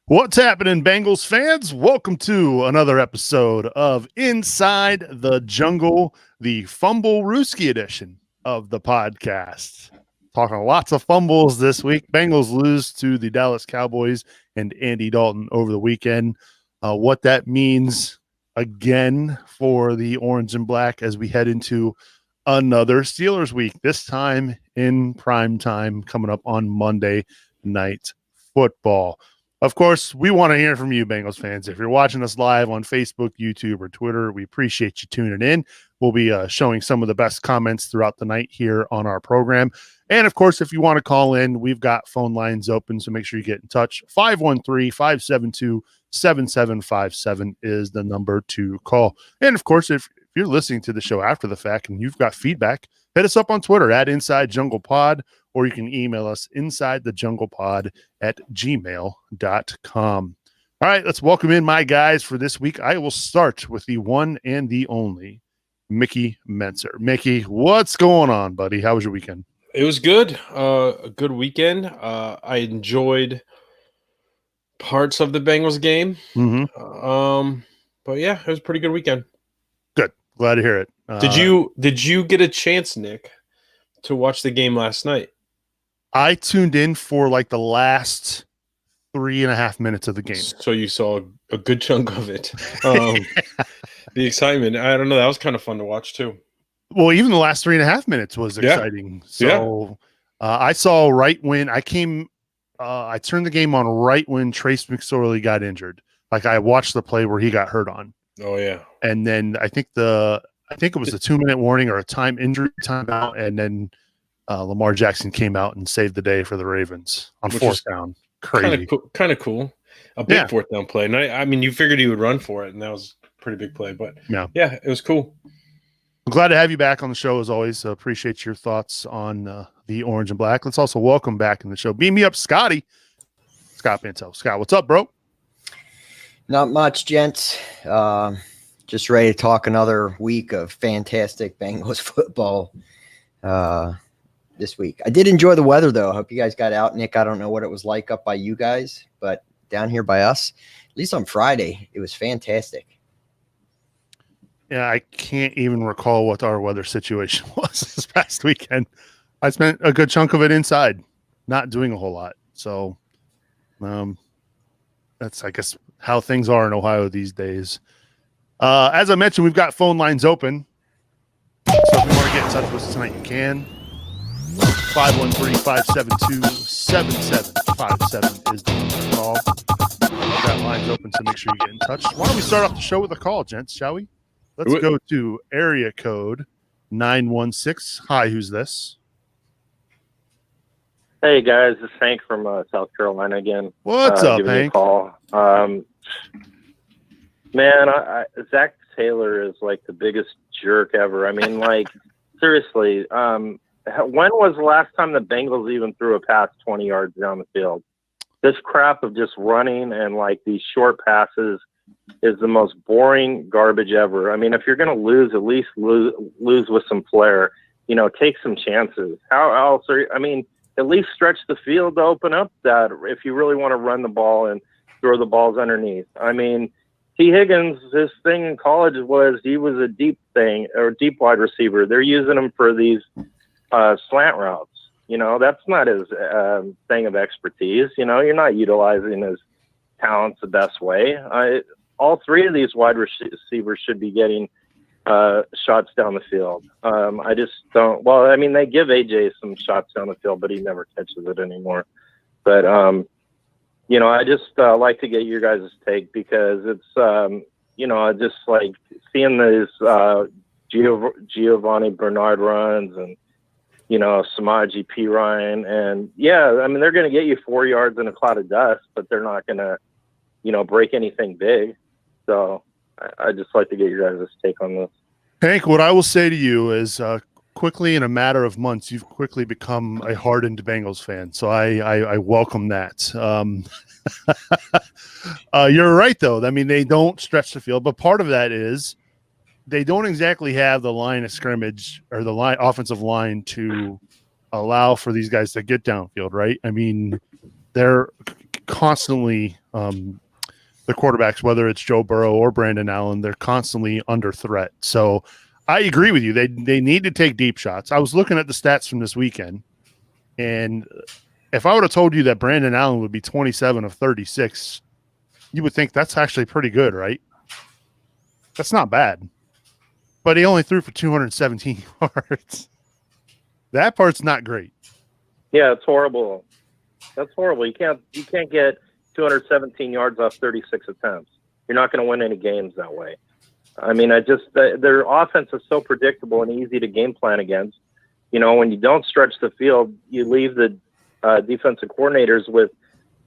What's happening, Bengals fans? Welcome to another episode of Inside the Jungle, the Fumblerooski edition of the podcast. Talking lots of fumbles this week. Bengals lose to the Dallas Cowboys and Andy Dalton over the weekend. What that means again for the orange and black as we head into another Steelers week, this time in prime time, coming up on Monday Night Football. Of course, we want to hear from you, Bengals fans. If you're watching us live on Facebook, YouTube, or Twitter, we appreciate you tuning in. We'll be showing some of the best comments throughout the night here on our program. And, of course, if you want to call in, we've got phone lines open, so make sure you get in touch. 513-572-7757 is the number to call. And, of course, if you're listening to the show after the fact and you've got feedback, hit us up on Twitter at Inside Jungle Pod, or you can email us insidethejunglepod@gmail.com. All right, let's welcome in my guys for this week. I will start with the one and the only Mickey Menzer. Mickey, what's going on, buddy? How was your weekend? It was good. A good weekend. I enjoyed parts of the Bengals game. But yeah, it was a pretty good weekend. Good. Glad to hear it. Did you get a chance, Nick, to watch the game last night? I tuned in for like the last 3.5 minutes of the game. So you saw a good chunk of it. The excitement. I don't know. That was kind of fun to watch too. Well, even the last 3.5 minutes was exciting. So I saw right when I came, I turned the game on right when Trace McSorley got injured. Like I watched the play where he got hurt on. Oh yeah. And then I think it was a 2-minute warning or a injury timeout, and then Lamar Jackson came out and saved the day for the Ravens on fourth down. Crazy. Kind of cool. A big fourth down play. And I mean, you figured he would run for it, and that was a pretty big play. But yeah, it was cool. I'm glad to have you back on the show as always. Appreciate your thoughts on the orange and black. Let's also welcome back in the show. Beam me up, Scott Bantel. Scott, what's up, bro? Not much, gents. Just ready to talk another week of fantastic Bengals football this week. I did enjoy the weather, though. I hope you guys got out. Nick, I don't know what it was like up by you guys, but down here by us, at least on Friday, it was fantastic. Yeah, I can't even recall what our weather situation was this past weekend. I spent a good chunk of it inside, not doing a whole lot. So that's, I guess, how things are in Ohio these days. As I mentioned, we've got phone lines open. So if you want to get in touch with us tonight, you can. 513-572-7757 is the number to call. We've got lines open, so make sure you get in touch. Why don't we start off the show with a call, gents, shall we? Let's go to area code 916. Hi, who's this? Hey, guys. It's Hank from South Carolina again. What's up, Hank? Call. Man, Zach Taylor is like the biggest jerk ever. I mean, like, seriously, when was the last time the Bengals even threw a pass 20 yards down the field? This crap of just running and, like, these short passes is the most boring garbage ever. I mean, if you're going to lose, at least lose with some flair. You know, take some chances. How else are you? I mean, at least stretch the field to open up that if you really want to run the ball and throw the balls underneath. I mean, T. Higgins, his thing in college was he was a deep wide receiver. They're using him for these slant routes. You know, that's not his thing of expertise. You know, you're not utilizing his talents the best way. All three of these wide receivers should be getting shots down the field. I just don't. Well, I mean, they give AJ some shots down the field, but he never catches it anymore. But you know, I just like to get your guys' take because it's you know, just like seeing these Giovanni Bernard runs and you know Samaje Perine, and yeah, I mean they're going to get you 4 yards in a cloud of dust, but they're not going to you know break anything big. So I just like to get your guys' take on this. Hank, what I will say to you is quickly in a matter of months, you've quickly become a hardened Bengals fan. So I welcome that. You're right, though. I mean, they don't stretch the field, but part of that is they don't exactly have the line of scrimmage or the offensive line to allow for these guys to get downfield, right? I mean, they're constantly the quarterbacks, whether it's Joe Burrow or Brandon Allen, they're constantly under threat. So I agree with you. They need to take deep shots. I was looking at the stats from this weekend, and if I would have told you that Brandon Allen would be 27 of 36, you would think that's actually pretty good, right? That's not bad. But he only threw for 217 yards. That part's not great. Yeah, it's horrible. That's horrible. You can't get 217 yards off 36 attempts. You're not going to win any games that way. I mean, their offense is so predictable and easy to game plan against. You know, when you don't stretch the field, you leave the defensive coordinators with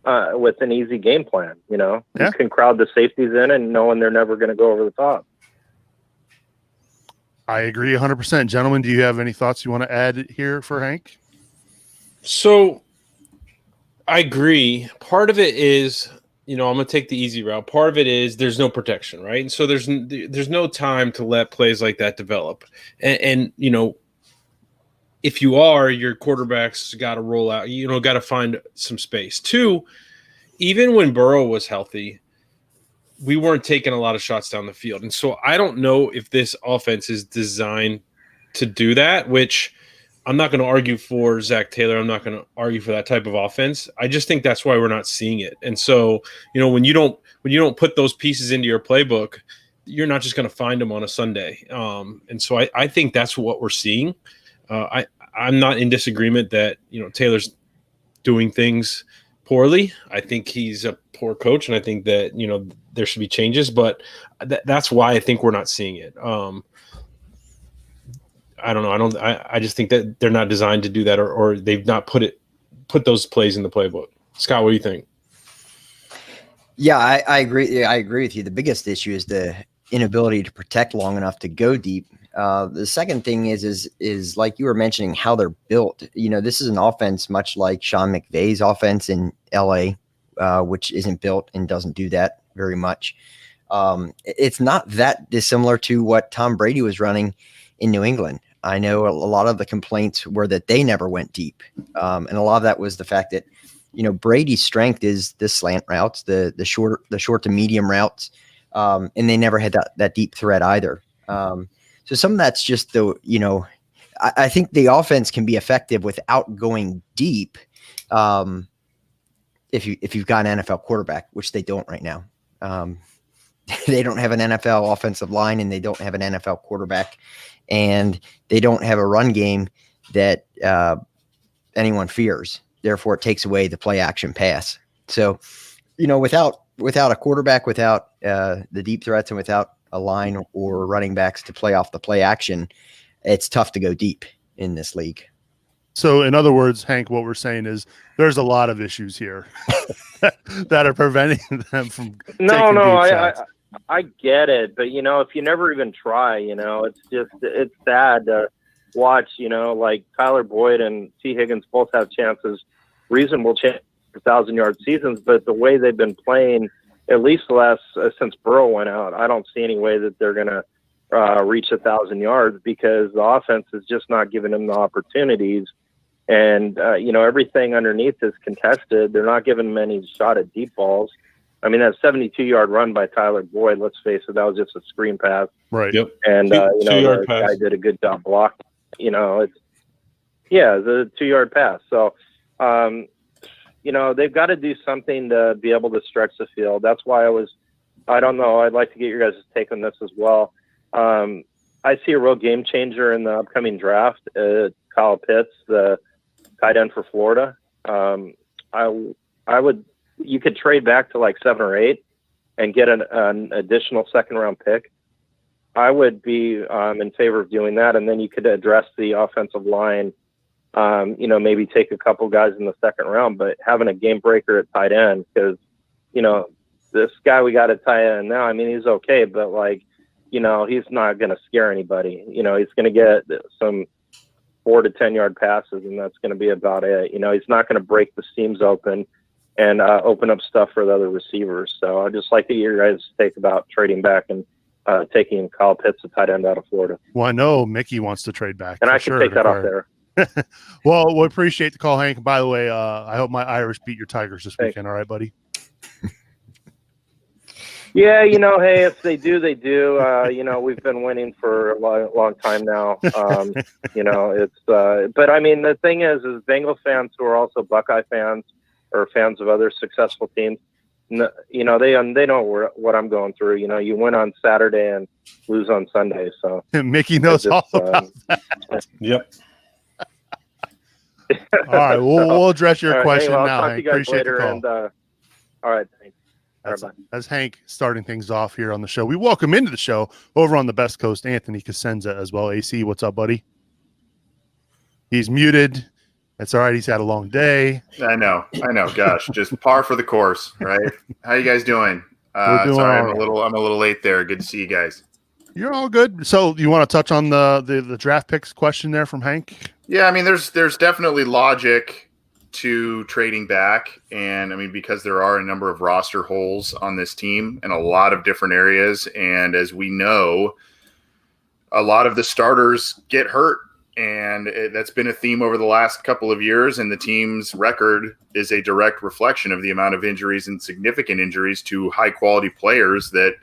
an easy game plan. You know, You can crowd the safeties in and knowing they're never going to go over the top. I agree 100%. Gentlemen, do you have any thoughts you want to add here for Hank? So I agree. Part of it is, I'm going to take the easy route. Part of it is there's no protection, right? And so there's no time to let plays like that develop. And if you are, your quarterback's got to roll out, got to find some space. Two, even when Burrow was healthy, we weren't taking a lot of shots down the field. And so I don't know if this offense is designed to do that, which I'm not going to argue for Zach Taylor. I'm not going to argue for that type of offense. I just think that's why we're not seeing it. And so, when you don't put those pieces into your playbook, you're not just going to find them on a Sunday. And so I think that's what we're seeing. I'm not in disagreement that, Taylor's doing things poorly. I think he's a poor coach, and I think that, there should be changes, but that's why I think we're not seeing it. I don't know. I just think that they're not designed to do that, or they've not put those plays in the playbook. Scott, what do you think? Yeah, I agree. Yeah, I agree with you. The biggest issue is the inability to protect long enough to go deep. The second thing is like you were mentioning, how they're built. This is an offense much like Sean McVay's offense in LA, which isn't built and doesn't do that very much. It's not that dissimilar to what Tom Brady was running in New England. I know a lot of the complaints were that they never went deep. And a lot of that was the fact that, Brady's strength is the slant routes, the short to medium routes. And they never had that deep threat either. So some of that's just I think the offense can be effective without going deep. If you've got an NFL quarterback, which they don't right now. They don't have an NFL offensive line, and they don't have an NFL quarterback, and they don't have a run game that anyone fears. Therefore, it takes away the play action pass. So, without a quarterback, without the deep threats, and without a line or running backs to play off the play action, it's tough to go deep in this league. So, in other words, Hank, what we're saying is there's a lot of issues here that are preventing them from taking deep shots. I get it, but if you never even try, it's sad to watch. Like Tyler Boyd and T. Higgins both have reasonable chances for 1,000-yard seasons, but the way they've been playing, at least since Burrow went out, I don't see any way that they're going to reach 1,000 yards, because the offense is just not giving them the opportunities. And, everything underneath is contested. They're not giving them any shot at deep balls. I mean, that 72-yard run by Tyler Boyd, let's face it, that was just a screen pass. Right. Yep. And, the guy did a good job blocking. The 2-yard pass. So, they've got to do something to be able to stretch the field. That's why I don't know, I'd like to get your guys' take on this as well. I see a real game changer in the upcoming draft. Kyle Pitts, the tight end for Florida. You could trade back to like 7 or 8 and get an additional second-round pick. I would be in favor of doing that, and then you could address the offensive line. Maybe take a couple guys in the second round, but having a game breaker at tight end, because this guy we got at tight end now, I mean, he's okay, but he's not going to scare anybody. He's going to get some 4 to 10 yard passes, and that's going to be about it. He's not going to break the seams open and open up stuff for the other receivers. So I'd just like to hear your guys' take about trading back and taking Kyle Pitts, a tight end out of Florida. Well, I know Mickey wants to trade back. And I can take that off there. Well, we appreciate the call, Hank. By the way, I hope my Irish beat your Tigers this Thanks. weekend. All right, buddy? Yeah, hey, if they do, they do. We've been winning for a long time now. It's but I mean, the thing is Bengals fans who are also Buckeye fans or fans of other successful teams, they know what I'm going through. You win on Saturday and lose on Sunday. So Mickey knows all about that. Yep. All right, we'll address your question I'll now, talk Hank. to you guys Appreciate later. the call. And all right, thanks. That's Hank starting things off here on the show. We welcome into the show over on the Best Coast, Anthony Cosenza as well. AC, what's up, buddy? He's muted. That's all right. He's had a long day. I know. Gosh, just par for the course, right? How you guys doing? We're doing sorry, all I'm a little late there. Good to see you guys. You're all good. So you want to touch on the draft picks question there from Hank? Yeah, I mean, there's definitely logic to trading back, and I mean, because there are a number of roster holes on this team in a lot of different areas, and as we know, a lot of the starters get hurt, and that's been a theme over the last couple of years, and the team's record is a direct reflection of the amount of injuries and significant injuries to high quality players that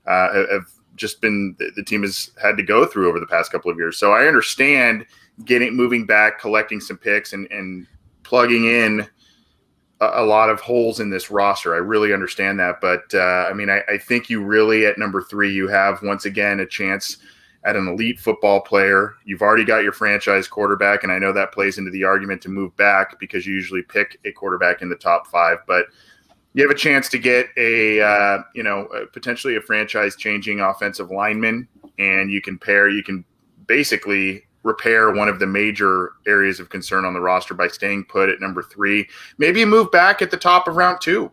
have just been the team has had to go through over the past couple of years. So I understand moving back, collecting some picks, and plugging in a lot of holes in this roster. I really understand that. But, I think you really, at number 3, you have, once again, a chance at an elite football player. You've already got your franchise quarterback, and I know that plays into the argument to move back because you usually pick a quarterback in the top 5. But you have a chance to get potentially a franchise-changing offensive lineman, and you can basically repair one of the major areas of concern on the roster by staying put at number 3. Maybe you move back at the top of round 2,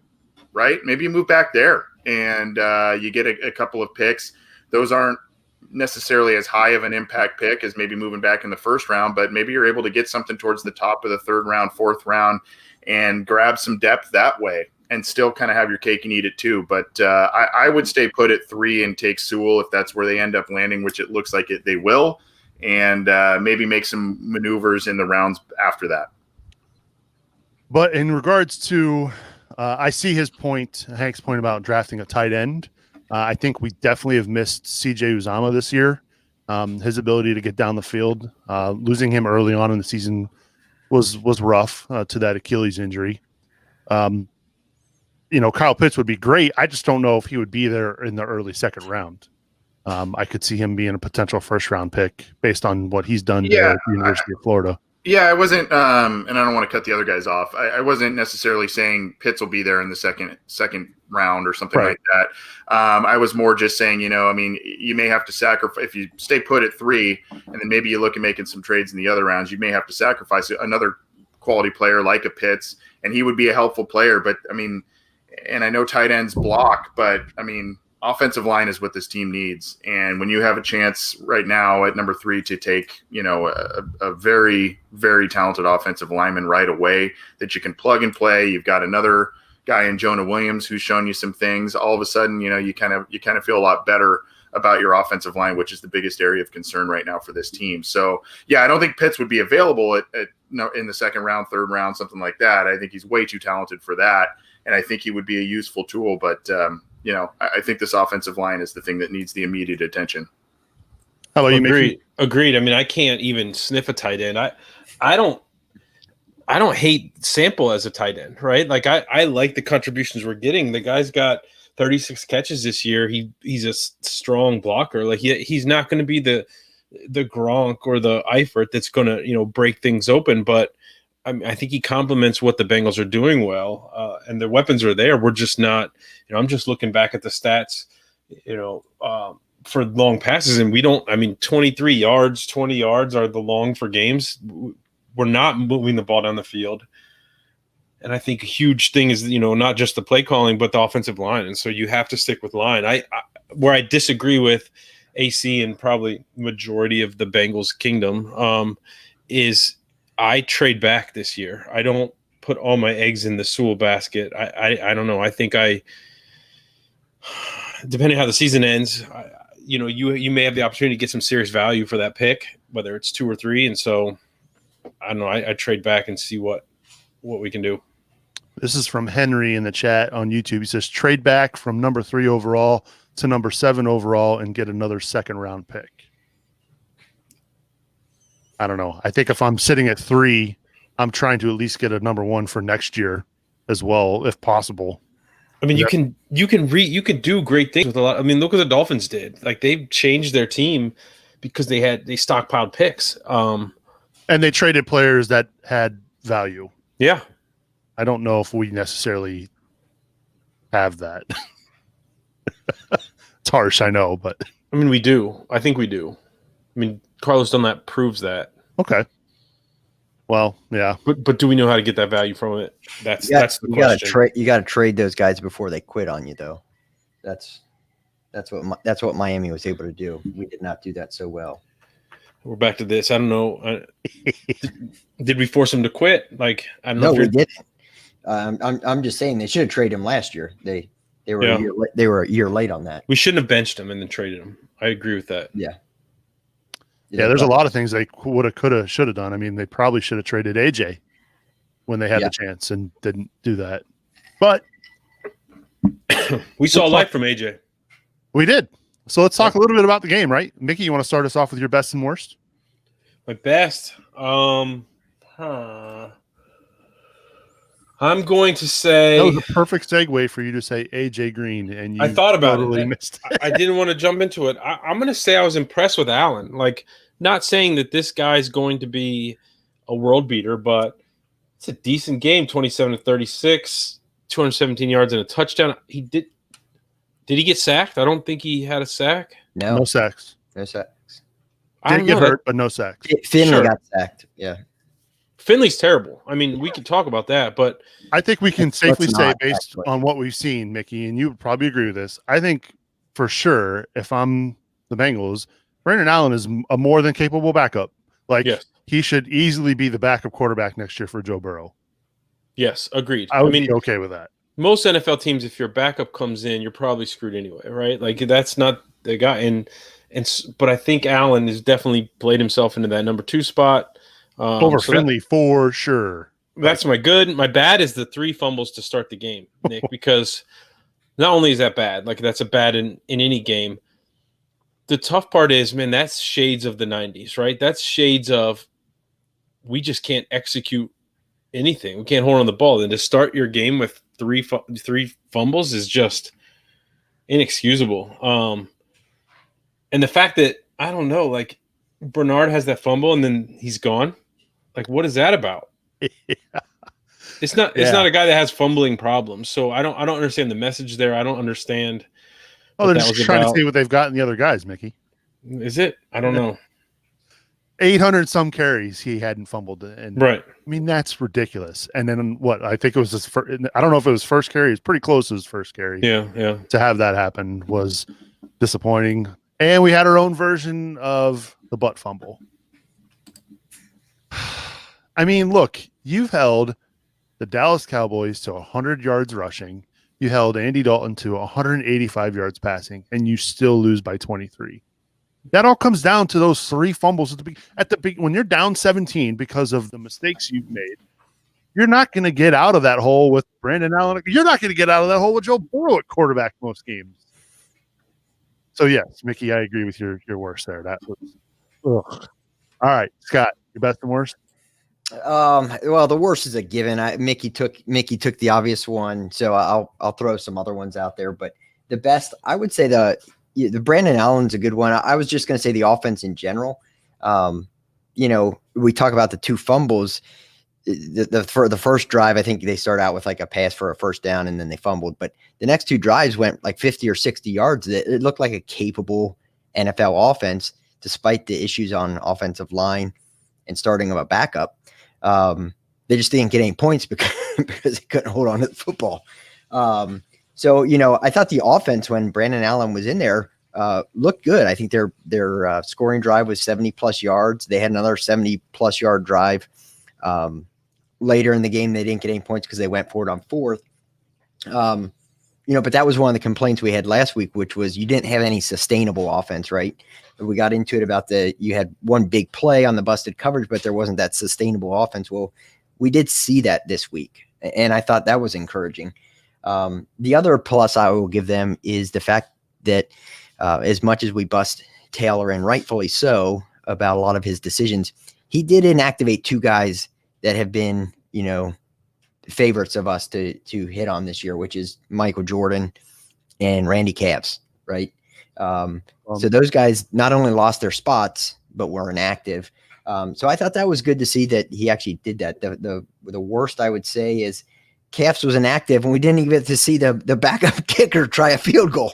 right? Maybe you move back there and you get a couple of picks. Those aren't necessarily as high of an impact pick as maybe moving back in the first round, but maybe you're able to get something towards the top of the 3rd round, 4th round, and grab some depth that way and still kind of have your cake and eat it too. But I would stay put at 3 and take Sewell if that's where they end up landing, which it looks like they will. And maybe make some maneuvers in the rounds after that. But in regards to, I see his point, Hank's point about drafting a tight end. I think we definitely have missed CJ Uzama this year. His ability to get down the field, losing him early on in the season was rough to that Achilles injury. Kyle Pitts would be great. I just don't know if he would be there in the early 2nd round. I could see him being a potential 1st-round pick based on what he's done at the University of Florida. Yeah, I wasn't, and I don't want to cut the other guys off. I wasn't necessarily saying Pitts will be there in the second round or something like that. I was more just saying, you may have to sacrifice if you stay put at 3, and then maybe you look at making some trades in the other rounds. You may have to sacrifice another quality player like a Pitts, and he would be a helpful player. But and I know tight ends block, but offensive line is what this team needs. And when you have a chance right now at number 3 to take, a very, very talented offensive lineman right away that you can plug and play, you've got another guy in Jonah Williams who's shown you some things. All of a sudden, you kind of feel a lot better about your offensive line, which is the biggest area of concern right now for this team. So yeah, I don't think Pitts would be available in the 2nd round, 3rd round, something like that. I think he's way too talented for that. And I think he would be a useful tool, but I think this offensive line is the thing that needs the immediate attention. How about you? Agreed. I mean, I can't even sniff a tight end. I don't hate Sample as a tight end, right? Like I like the contributions we're getting. The guy's got 36 catches this year. He's a strong blocker. Like he's not going to be the Gronk or the Eifert that's going to break things open, but I think he complements what the Bengals are doing well, and the weapons are there. We're just not, I'm just looking back at the stats, for long passes, and 23 yards, 20 yards are the long for games. We're not moving the ball down the field. And I think a huge thing is, not just the play calling, but the offensive line. And so you have to stick with line. Where I disagree with AC and probably majority of the Bengals kingdom is I trade back this year. I don't put all my eggs in the Sewell basket. I don't know. I think depending on how the season ends, you may have the opportunity to get some serious value for that pick, whether it's 2 or 3. And so I don't know. I trade back and see what we can do. This is from Henry in the chat on YouTube. He says trade back from number 3 overall to number 7 overall and get another second round pick. I don't know. I think if I'm sitting at 3, I'm trying to at least get a number 1 for next year as well, if possible. I mean, you can do great things with a lot. I mean, look what the Dolphins did. Like, they changed their team because they stockpiled picks. And they traded players that had value. Yeah. I don't know if we necessarily have that. It's harsh, I know, but I mean, we do. I think we do. I mean, Carlos Dunlap proves that. Okay. Well, yeah. But do we know how to get that value from it? That's the question. You got to trade those guys before they quit on you, though. That's what Miami was able to do. We did not do that so well. We're back to this. I don't know. Did we force him to quit? Like, I don't know. No, we didn't. I'm just saying they should have traded him last year. They were a year late on that. We shouldn't have benched him and then traded him. I agree with that. Yeah. Yeah, there's a lot of things they would have, could have, should have done. I mean, they probably should have traded AJ when they had the chance and didn't do that. But we saw life from AJ. We did. So let's talk a little bit about the game, right? Mickey, you want to start us off with your best and worst? My best? I'm going to say that was a perfect segue for you to say AJ Green, and you I thought about totally it. Missed it. I didn't want to jump into it. I'm going to say I was impressed with Allen. Like, not saying that this guy's going to be a world beater, but it's a decent game. 27-36, 217 yards and a touchdown. He did he get sacked? I don't think he had a sack. No sacks. No sacks. Didn't get hurt, but no sacks. Finley got sacked. Yeah. Finley's terrible. I mean, we could talk about that, but I think we can safely say, based on what we've seen, Mickey, and you would probably agree with this, I think for sure, if I'm the Bengals, Brandon Allen is a more than capable backup. Like, he should easily be the backup quarterback next year for Joe Burrow. Yes, agreed. I would be okay with that. Most NFL teams, if your backup comes in, you're probably screwed anyway, right? Like, that's not the guy. But I think Allen has definitely played himself into that number 2 spot. Over Finley, for sure. That's my good. My bad is the 3 fumbles to start the game, Nick, because not only is that bad, like, that's a bad in any game. The tough part is, man, that's shades of the 90s, right? That's shades of we just can't execute anything. We can't hold on the ball. And to start your game with 3 fumbles is just inexcusable. And the fact that, I don't know, like, Bernard has that fumble and then he's gone. Like, what is that about? It's not a guy that has fumbling problems. So I don't understand the message there. I don't understand. Oh, they're just trying to see what they've got in the other guys, Mickey. Is it? I don't know. 800 some carries he hadn't fumbled, and right. I mean, that's ridiculous. And then what? I think it was his first. I don't know if it was first carry. It was pretty close to his first carry. Yeah. To have that happen was disappointing. And we had our own version of the butt fumble. I mean, look, you've held the Dallas Cowboys to 100 yards rushing. You held Andy Dalton to 185 yards passing, and you still lose by 23. That all comes down to those 3 fumbles at the when you're down 17 because of the mistakes you've made. You're not going to get out of that hole with Brandon Allen. You're not going to get out of that hole with Joe Burrow at quarterback most games. So yes, Mickey, I agree with your worst there. That was ugh. All right, Scott, your best and worst. Well, the worst is a given. Mickey took the obvious one, so I'll throw some other ones out there. But the best, I would say the Brandon Allen's a good one. I was just going to say the offense in general. We talk about the 2 fumbles. For the first drive, I think they start out with like a pass for a first down and then they fumbled. But the next 2 drives went like 50 or 60 yards. It looked like a capable NFL offense, despite the issues on offensive line and starting them a backup. They just didn't get any points because they couldn't hold on to the football. So I thought the offense when Brandon Allen was in there looked good. I think their scoring drive was 70 plus yards. They had another 70 plus yard drive. Later in the game, they didn't get any points because they went for it on 4th. but that was one of the complaints we had last week, which was you didn't have any sustainable offense, right? We got into it about you had one big play on the busted coverage, but there wasn't that sustainable offense. Well, we did see that this week, and I thought that was encouraging. The other plus I will give them is the fact that as much as we bust Taylor, and rightfully so, about a lot of his decisions, he did inactivate two guys that have been, favorites of us to hit on this year, which is Michael Jordan and Randy Cavs, right? So those guys not only lost their spots, but were inactive. So I thought that was good to see that he actually did that. The worst I would say is Cavs was inactive, and we didn't even get to see the backup kicker try a field goal.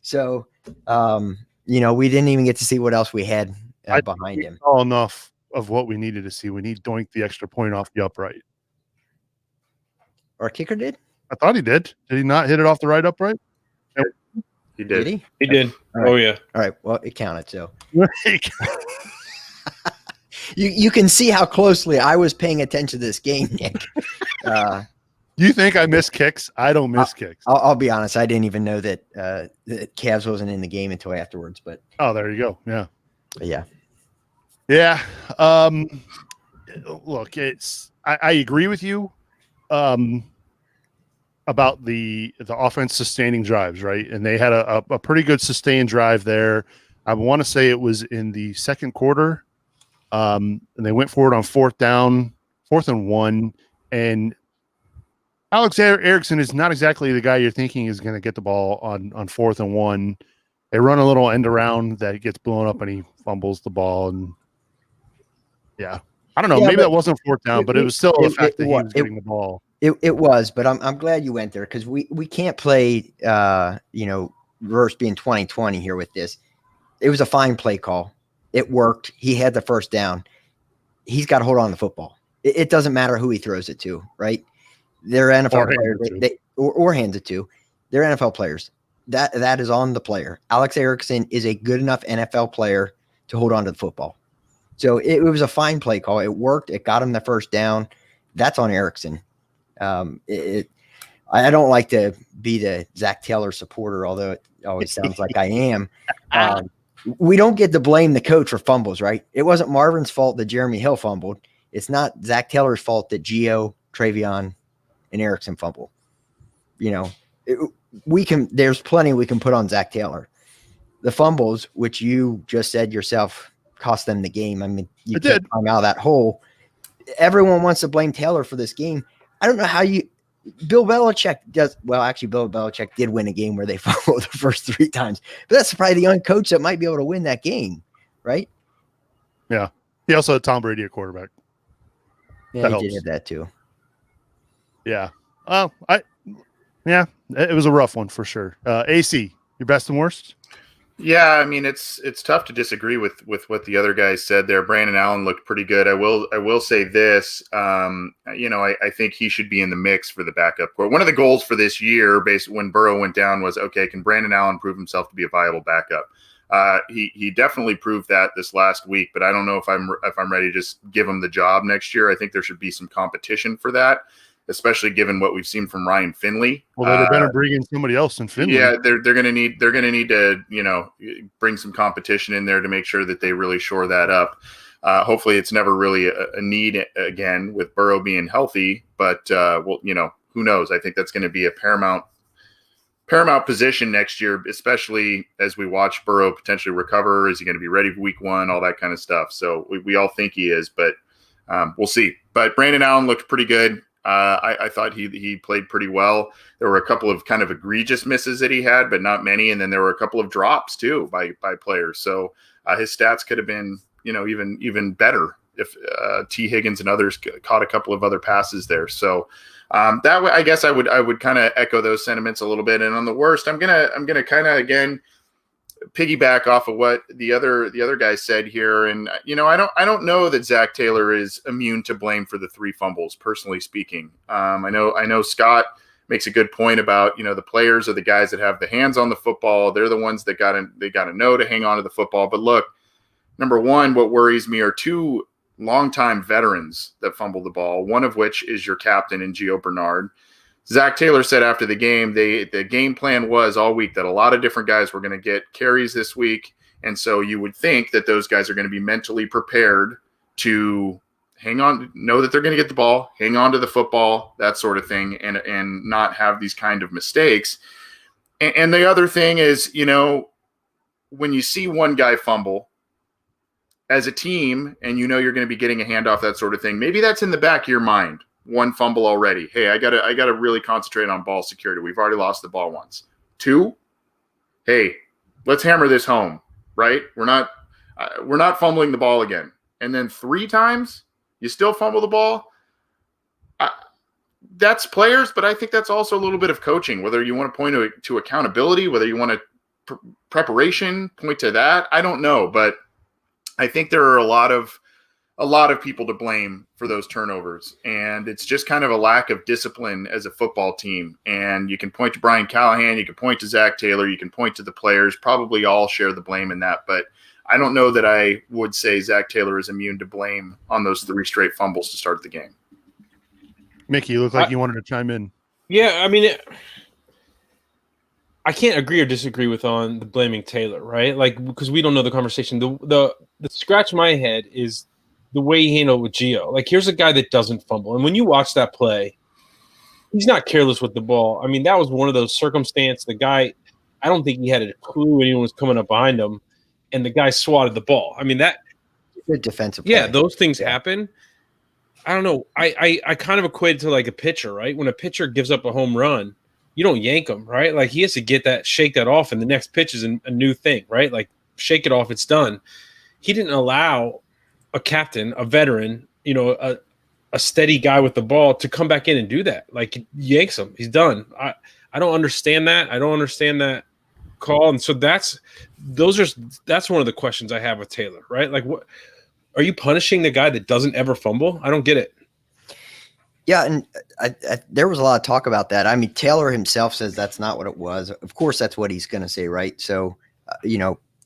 So, we didn't even get to see what else we had behind him. All enough of what we needed to see. We need doink the extra point off the upright. Our kicker did? I thought he did. Did he not hit it off the right upright? He did. Did he? He did. All right. Oh yeah. All right. Well, it counted. So you can see how closely I was paying attention to this game, Nick. You think I miss kicks? I don't miss kicks. I'll be honest. I didn't even know that Cavs wasn't in the game until afterwards. But there you go. Yeah. Yeah. Look, I agree with you about the offense sustaining drives, right? And they had a pretty good sustained drive there. I want to say it was in the second quarter, and they went forward on 4th and 1, and Alex Erickson is not exactly the guy you're thinking is going to get the ball on 4th and 1. They run a little end around that gets blown up, and he fumbles the ball. And I don't know. Maybe that wasn't 4th down, but it was still the fact that he was getting the ball. It was, but I'm glad you went there because we can't play reverse being 2020 here with this. It was a fine play call. It worked. He had the first down. He's got to hold on to the football. It doesn't matter who he throws it to, right? They're NFL players, or hands it to. They're NFL players. That is on the player. Alex Erickson is a good enough NFL player to hold on to the football. So it was a fine play call. It worked. It got him the first down. That's on Erickson. I don't like to be the Zach Taylor supporter, although it always sounds like I am. We don't get to blame the coach for fumbles, right? It wasn't Marvin's fault that Jeremy Hill fumbled. It's not Zach Taylor's fault that Gio, Travion, and Erickson fumble. There's plenty we can put on Zach Taylor. The fumbles, which you just said yourself, cost them the game. I mean, you can't climb out of that hole. Everyone wants to blame Taylor for this game. I don't know how Bill Belichick does. Well, actually, Bill Belichick did win a game where they fumbled the first 3 times, but that's probably the only coach that might be able to win that game, right? Yeah. He also had Tom Brady at quarterback. Yeah, he did have that too. Yeah. It was a rough one for sure. AC, your best and worst? Yeah, I mean it's tough to disagree with what the other guys said there. Brandon Allen looked pretty good. I will say this. I think he should be in the mix for the backup court. One of the goals for this year, based when Burrow went down, was can Brandon Allen prove himself to be a viable backup? He definitely proved that this last week, but I don't know if I'm ready to just give him the job next year. I think there should be some competition for that, especially given what we've seen from Ryan Finley. Well, they better bring in somebody else in Finley. Yeah, they're gonna need to bring some competition in there to make sure that they really shore that up. Hopefully, it's never really a need again with Burrow being healthy. But who knows? I think that's going to be a paramount position next year, especially as we watch Burrow potentially recover. Is he going to be ready for week 1? All that kind of stuff. So we all think he is, but we'll see. But Brandon Allen looked pretty good. I thought he played pretty well. There were a couple of kind of egregious misses that he had, but not many. And then there were a couple of drops too by players. So his stats could have been, even better if T. Higgins and others caught a couple of other passes there. So that way, I guess I would kind of echo those sentiments a little bit. And on the worst, I'm gonna kind of again piggyback off of what the other guys said here. And I don't know that Zach Taylor is immune to blame for the 3 fumbles, personally speaking. I know Scott makes a good point about, the players are the guys that have the hands on the football. They're the ones that gotta know to hang on to the football. But look, number one, what worries me are 2 longtime veterans that fumble the ball, one of which is your captain in Gio Bernard. Zach Taylor said after the game, the game plan was all week that a lot of different guys were going to get carries this week. And so you would think that those guys are going to be mentally prepared to hang on, know that they're going to get the ball, hang on to the football, that sort of thing, and not have these kind of mistakes. And the other thing is, when you see one guy fumble as a team and you're going to be getting a handoff, that sort of thing, maybe that's in the back of your mind. One fumble already. Hey, I gotta really concentrate on ball security. We've already lost the ball once. 2, hey, let's hammer this home, right? We're not fumbling the ball again. And then 3 times you still fumble the ball. That's players, but I think that's also a little bit of coaching. Whether you want to point to accountability, whether you want to preparation, point to that. I don't know, but I think there are a lot of people to blame for those turnovers, and it's just kind of a lack of discipline as a football team. And you can point to Brian Callahan, you can point to Zach Taylor, you can point to the players, probably all share the blame in that, but I don't know that I would say Zach Taylor is immune to blame on those 3 straight fumbles to start the game. Mickey, you look like you wanted to chime in. Yeah, I mean, I can't agree or disagree with on the blaming Taylor, right? Like, because we don't know the conversation. The scratch my head is the way he handled with Gio. Like, here's a guy that doesn't fumble. And when you watch that play, he's not careless with the ball. I mean, that was one of those circumstances. The guy, I don't think he had a clue anyone was coming up behind him, and the guy swatted the ball. I mean, that good defensive play. Yeah, those things happen. I don't know. I kind of equate it to like a pitcher, right? When a pitcher gives up a home run, you don't yank him, right? Like, he has to shake that off, and the next pitch is a new thing, right? Like, shake it off, it's done. He didn't allow a captain, a veteran, a steady guy with the ball to come back in and do that. Like, he yanks him, he's done. I don't understand that. I don't understand that call, and so that's one of the questions I have with Taylor, right? Like, what are you punishing the guy that doesn't ever fumble? I don't get it. Yeah, and there was a lot of talk about that. I mean, Taylor himself says that's not what it was. Of course, that's what he's going to say, right? So,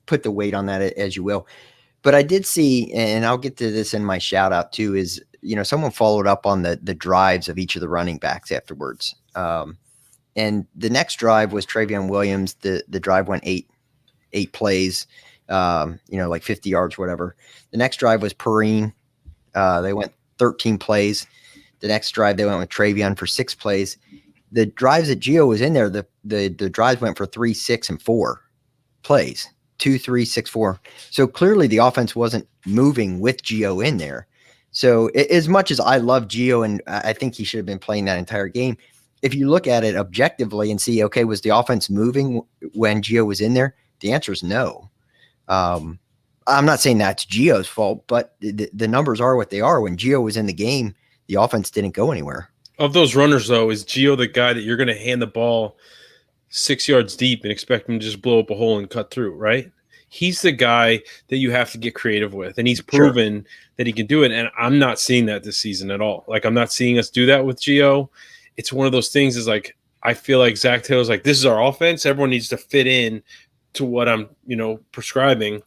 put the weight on that as you will. But I did see, and I'll get to this in my shout out too, is, someone followed up on the drives of each of the running backs afterwards. And the next drive was Travion Williams. The drive went eight plays, like 50 yards, whatever. The next drive was Perrine. They went 13 plays. The next drive, they went with Travion for 6 plays. The drives that Gio was in there, the drives went for 3, 6, and 4 plays. 2, 3, 6, 4. So clearly the offense wasn't moving with Gio in there. So as much as I love Gio, and I think he should have been playing that entire game, if you look at it objectively and see, okay, was the offense moving when Gio was in there? The answer is no. I'm not saying that's Gio's fault, but the numbers are what they are. When Gio was in the game, the offense didn't go anywhere. Of those runners, though, is Gio the guy that you're going to hand the ball 6 yards deep and expect him to just blow up a hole and cut through, right? He's the guy that you have to get creative with, and he's proven that he can do it, and I'm not seeing that this season at all. Like, I'm not seeing us do that with Gio. It's one of those things is like, I feel like Zach Taylor's like, this is our offense. Everyone needs to fit in to what I'm, prescribing,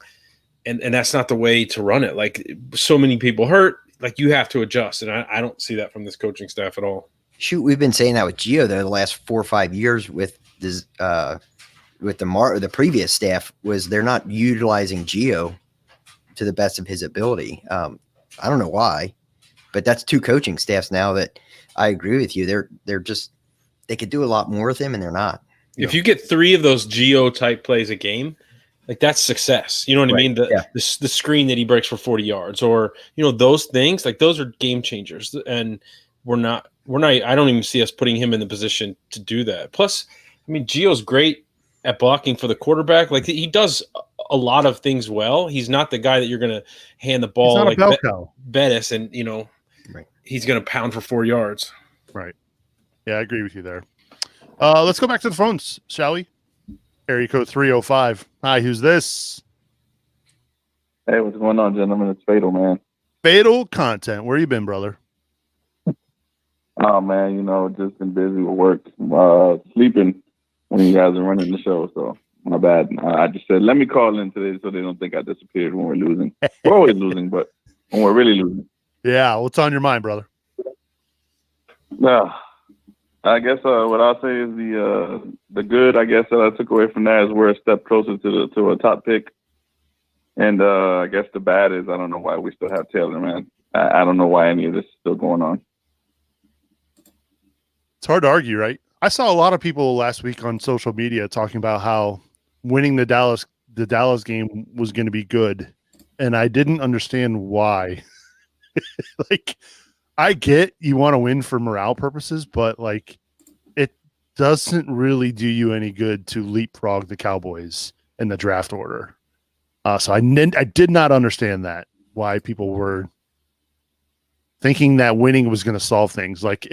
and that's not the way to run it. Like, so many people hurt. Like, you have to adjust, and I don't see that from this coaching staff at all. Shoot, we've been saying that with Gio the last 4 or 5 years with this, with the previous staff, was they're not utilizing Gio to the best of his ability. I don't know why, but that's 2 coaching staffs now that I agree with you. They're just, they could do a lot more with him, and they're not. If you get 3 of those Gio type plays a game, like, that's success. You know what I mean? The screen that he breaks for 40 yards, or, those things, like, those are game changers. And we're not, I don't even see us putting him in the position to do that. Plus, I mean, Gio's great at blocking for the quarterback. Like, he does a lot of things well. He's not the guy that you're going to hand the ball like Bettis and, he's going to pound for 4 yards. Right. Yeah, I agree with you there. Let's go back to the phones, shall we? Area code 305. Hi, who's this? Hey, what's going on, gentlemen? It's Fatal, man. Fatal Content. Where you been, brother? Oh, man, just been busy with work, sleeping when you guys are running the show, so my bad. I just said, let me call in today so they don't think I disappeared when we're losing. We're always losing, but when we're really losing. Yeah, what's on your mind, brother? I guess what I'll say is the good, I guess, that I took away from that is we're a step closer to a top pick. And I guess the bad is I don't know why we still have Taylor, man. I don't know why any of this is still going on. It's hard to argue, right? I saw a lot of people last week on social media talking about how winning the Dallas game was going to be good, and I didn't understand why. Like, I get you want to win for morale purposes, but like, it doesn't really do you any good to leapfrog the Cowboys in the draft order. So I did not understand that, why people were thinking that winning was going to solve things. Like,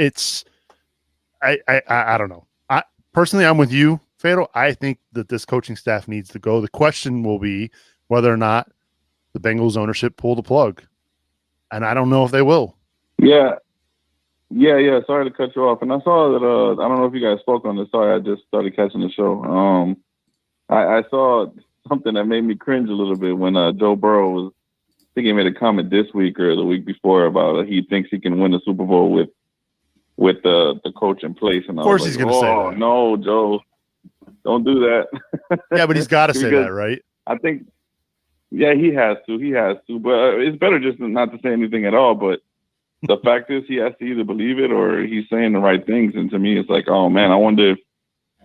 I don't know. Personally, I'm with you, Fatal. I think that this coaching staff needs to go. The question will be whether or not the Bengals ownership pull the plug, and I don't know if they will. Yeah. Sorry to cut you off. And I saw that. I don't know if you guys spoke on this. Sorry, I just started catching the show. I saw something that made me cringe a little bit when Joe Burrow was. I think he made a comment this week or the week before about he thinks he can win the Super Bowl with the coach in place. And of course, he's going to say that. Oh no, Joe, don't do that. Yeah, but he's got to say that, right? I think. Yeah, he has to. But it's better just not to say anything at all. But the fact is, he has to either believe it or he's saying the right things. And to me, it's like, oh man, I wonder if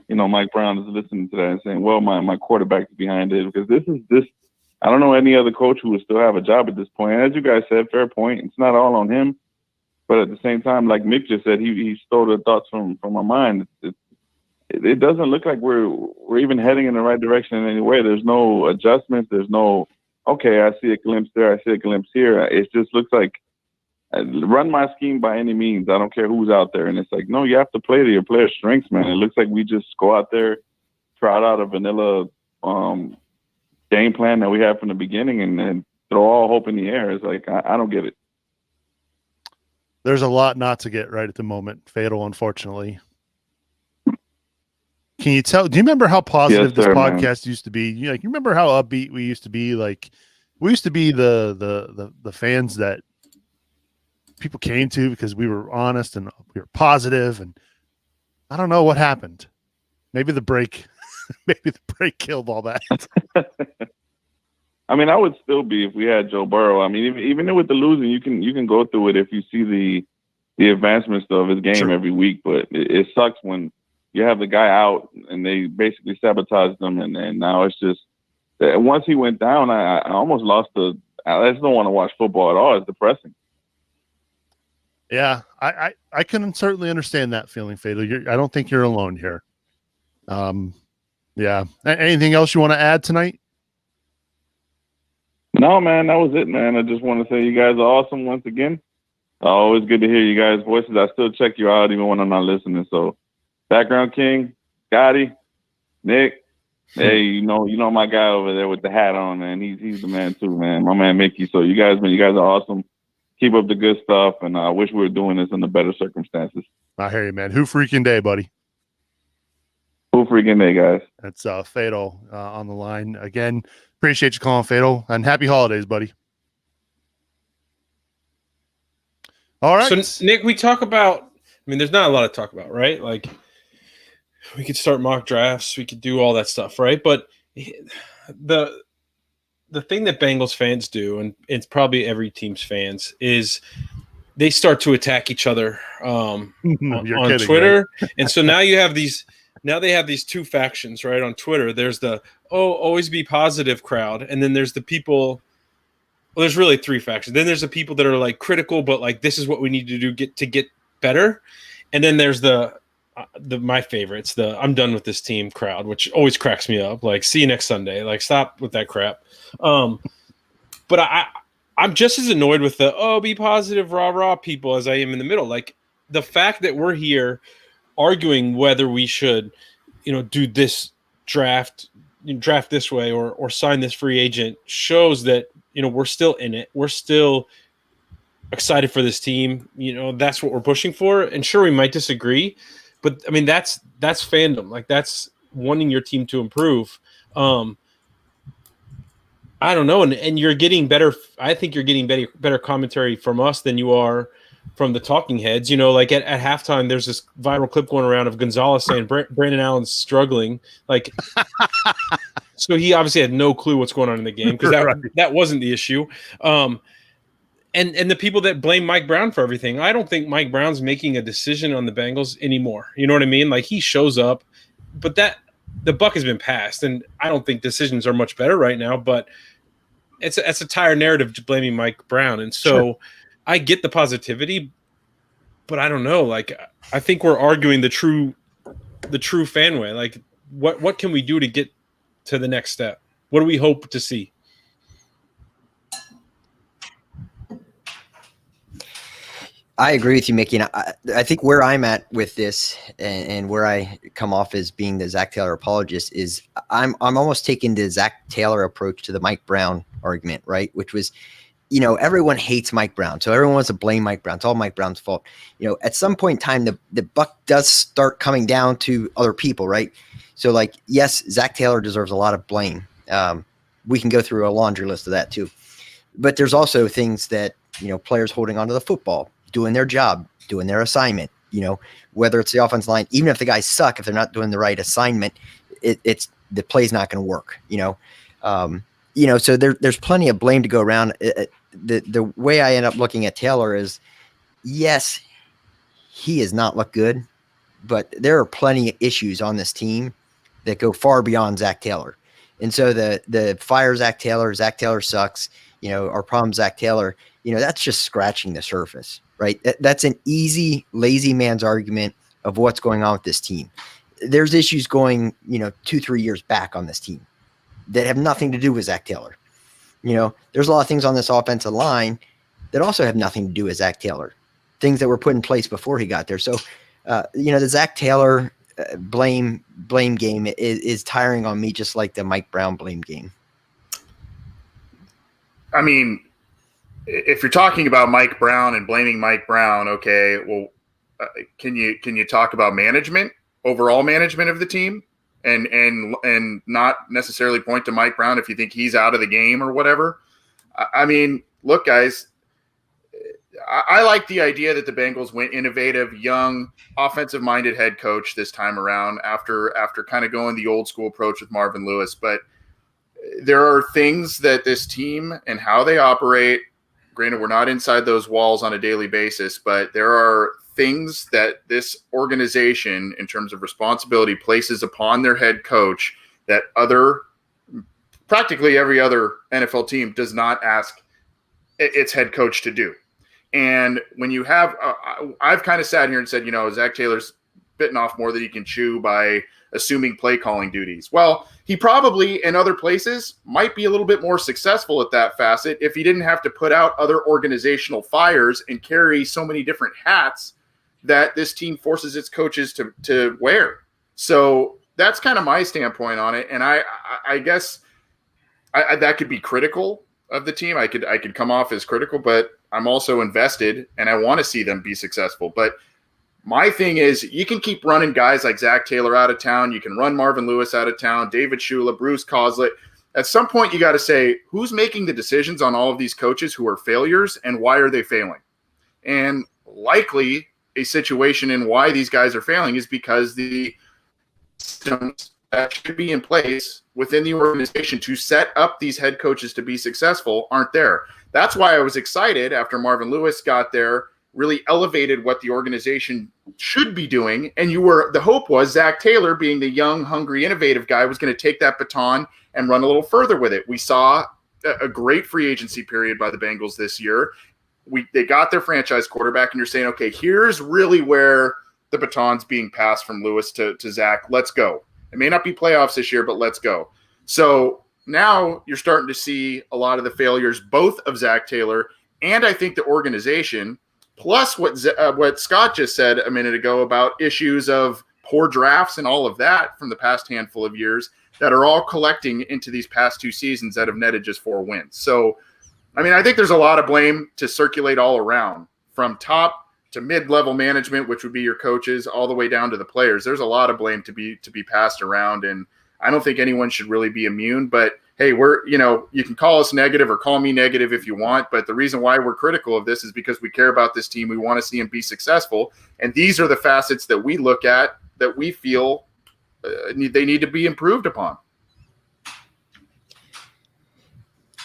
Mike Brown is listening to that and saying, well, my quarterback is behind it, because this. I don't know any other coach who would still have a job at this point. And as you guys said, fair point. It's not all on him, but at the same time, like Mick just said, he stole the thoughts from my mind. It doesn't look like we're even heading in the right direction in any way. There's no adjustments. There's no, okay, I see a glimpse there, I see a glimpse here. It just looks like run my scheme by any means. I don't care who's out there. And it's like, no, you have to play to your players' strengths, man. It looks like we just go out there, trot out a vanilla game plan that we had from the beginning and throw all hope in the air. It's like, I don't get it. There's a lot not to get right at the moment, Fatal, unfortunately. Can you tell? Do you remember how positive this podcast used to be? You remember how upbeat we used to be? Like, we used to be the fans that people came to because we were honest and we were positive. And I don't know what happened. Maybe the break killed all that. I mean, I would still be if we had Joe Burrow. I mean, even with the losing, you can go through it if you see the advancements of his game every week. But it sucks when you have the guy out and they basically sabotage them, and now it's just once he went down, I almost lost I just don't want to watch football at all. It's depressing. Yeah, I can certainly understand that feeling, Fatal. I don't think you're alone here. Yeah. Anything else you want to add tonight? No, man, that was it, man. I just want to say you guys are awesome once again. Always good to hear you guys' voices. I still check you out even when I'm not listening. So, Background King, Scotty, Nick, hey, you know my guy over there with the hat on, man. He's the man too, man. My man Mickey. So you guys are awesome. Keep up the good stuff, and I wish we were doing this under better circumstances. I hear you, man. Who freaking day, buddy? Who freaking day, guys? That's Fatal on the line again. Appreciate you calling, Fatal, and happy holidays, buddy. All right. So, Nick, we talk about. I mean, there's not a lot to talk about, right? Like, we could start mock drafts, we could do all that stuff, right? But the thing that Bengals fans do, and it's probably every team's fans, is they start to attack each other on kidding, Twitter. Right? And so now you have these. Now they have these two factions, right? On Twitter, there's the always be positive crowd, and then there's the people. Well, there's really three factions. Then there's the people that are like critical, but like this is what we need to do to get better. And then there's the my favorites, the I'm done with this team crowd, which always cracks me up. Like, see you next Sunday. Like, stop with that crap. But I'm just as annoyed with the be positive rah people as I am in the middle. Like, the fact that we're here arguing whether we should, do this draft this way or sign this free agent shows that we're still in it. We're still excited for this team. That's what we're pushing for. And sure, we might disagree, but I mean, that's fandom. Like, that's wanting your team to improve. I don't know. And you're getting better. I think you're getting better commentary from us than you are from the talking heads. Like at halftime, there's this viral clip going around of Gonzalez saying Brandon Allen's struggling. Like, so he obviously had no clue what's going on in the game because that wasn't the issue. And the people that blame Mike Brown for everything, I don't think Mike Brown's making a decision on the Bengals anymore. You know what I mean? Like, he shows up, but the buck has been passed, and I don't think decisions are much better right now. But it's a tired narrative blaming Mike Brown, and so sure. I get the positivity, but I don't know. Like, I think we're arguing the true fan way. Like, what can we do to get to the next step? What do we hope to see? I agree with you, Mickey. And I think where I'm at with this and where I come off as being the Zach Taylor apologist is I'm almost taking the Zach Taylor approach to the Mike Brown argument, right? Which was, everyone hates Mike Brown. So everyone wants to blame Mike Brown. It's all Mike Brown's fault. At some point in time, the buck does start coming down to other people, right? So, like, yes, Zach Taylor deserves a lot of blame. We can go through a laundry list of that too. But there's also things that, players holding onto the football, doing their job, doing their assignment, whether it's the offensive line, even if the guys suck, if they're not doing the right assignment, it's the play's not going to work, so there's plenty of blame to go around. The way I end up looking at Taylor is, yes, he has not looked good, but there are plenty of issues on this team that go far beyond Zach Taylor. And so the fire Zach Taylor sucks, our problem Zach Taylor, that's just scratching the surface, right? That's an easy, lazy man's argument of what's going on with this team. There's issues going, 2-3 years back on this team that have nothing to do with Zach Taylor. There's a lot of things on this offensive line that also have nothing to do with Zach Taylor, things that were put in place before he got there. So, the Zach Taylor blame game is tiring on me, just like the Mike Brown blame game. I mean, if you're talking about Mike Brown and blaming Mike Brown, okay, well, can you talk about management, overall management of the team, and not necessarily point to Mike Brown if you think he's out of the game or whatever? I mean, look, guys, I like the idea that the Bengals went innovative, young, offensive-minded head coach this time around after kind of going the old school approach with Marvin Lewis. But there are things that this team and how they operate. Granted, we're not inside those walls on a daily basis, but there are things that this organization, in terms of responsibility, places upon their head coach that practically every other NFL team does not ask its head coach to do. And when you have, I've kind of sat here and said, Zach Taylor's bitten off more than he can chew by assuming play calling duties. Well, he probably in other places might be a little bit more successful at that facet if he didn't have to put out other organizational fires and carry so many different hats that this team forces its coaches to wear. So that's kind of my standpoint on it. And I guess that could be critical of the team. I could come off as critical, but I'm also invested and I want to see them be successful. But my thing is, you can keep running guys like Zach Taylor out of town. You can run Marvin Lewis out of town, David Shula, Bruce Coslett. At some point, you got to say, who's making the decisions on all of these coaches who are failures and why are they failing? And likely a situation in why these guys are failing is because the systems that should be in place within the organization to set up these head coaches to be successful aren't there. That's why I was excited after Marvin Lewis got there, really elevated what the organization should be doing. And the hope was Zach Taylor, being the young, hungry, innovative guy, was going to take that baton and run a little further with it. We saw a great free agency period by the Bengals this year. They got their franchise quarterback, and you're saying, okay, here's really where the baton's being passed from Lewis to Zach. Let's go. It may not be playoffs this year, but let's go. So now you're starting to see a lot of the failures, both of Zach Taylor and I think the organization, plus what Scott just said a minute ago about issues of poor drafts and all of that from the past handful of years that are all collecting into these past 2 seasons that have netted just 4 wins. So, I mean, I think there's a lot of blame to circulate all around, from top to mid-level management, which would be your coaches, all the way down to the players. There's a lot of blame to be passed around, and I don't think anyone should really be immune. But hey, you can call us negative or call me negative if you want, but the reason why we're critical of this is because we care about this team. We want to see them be successful. And these are the facets that we look at that we feel they need to be improved upon.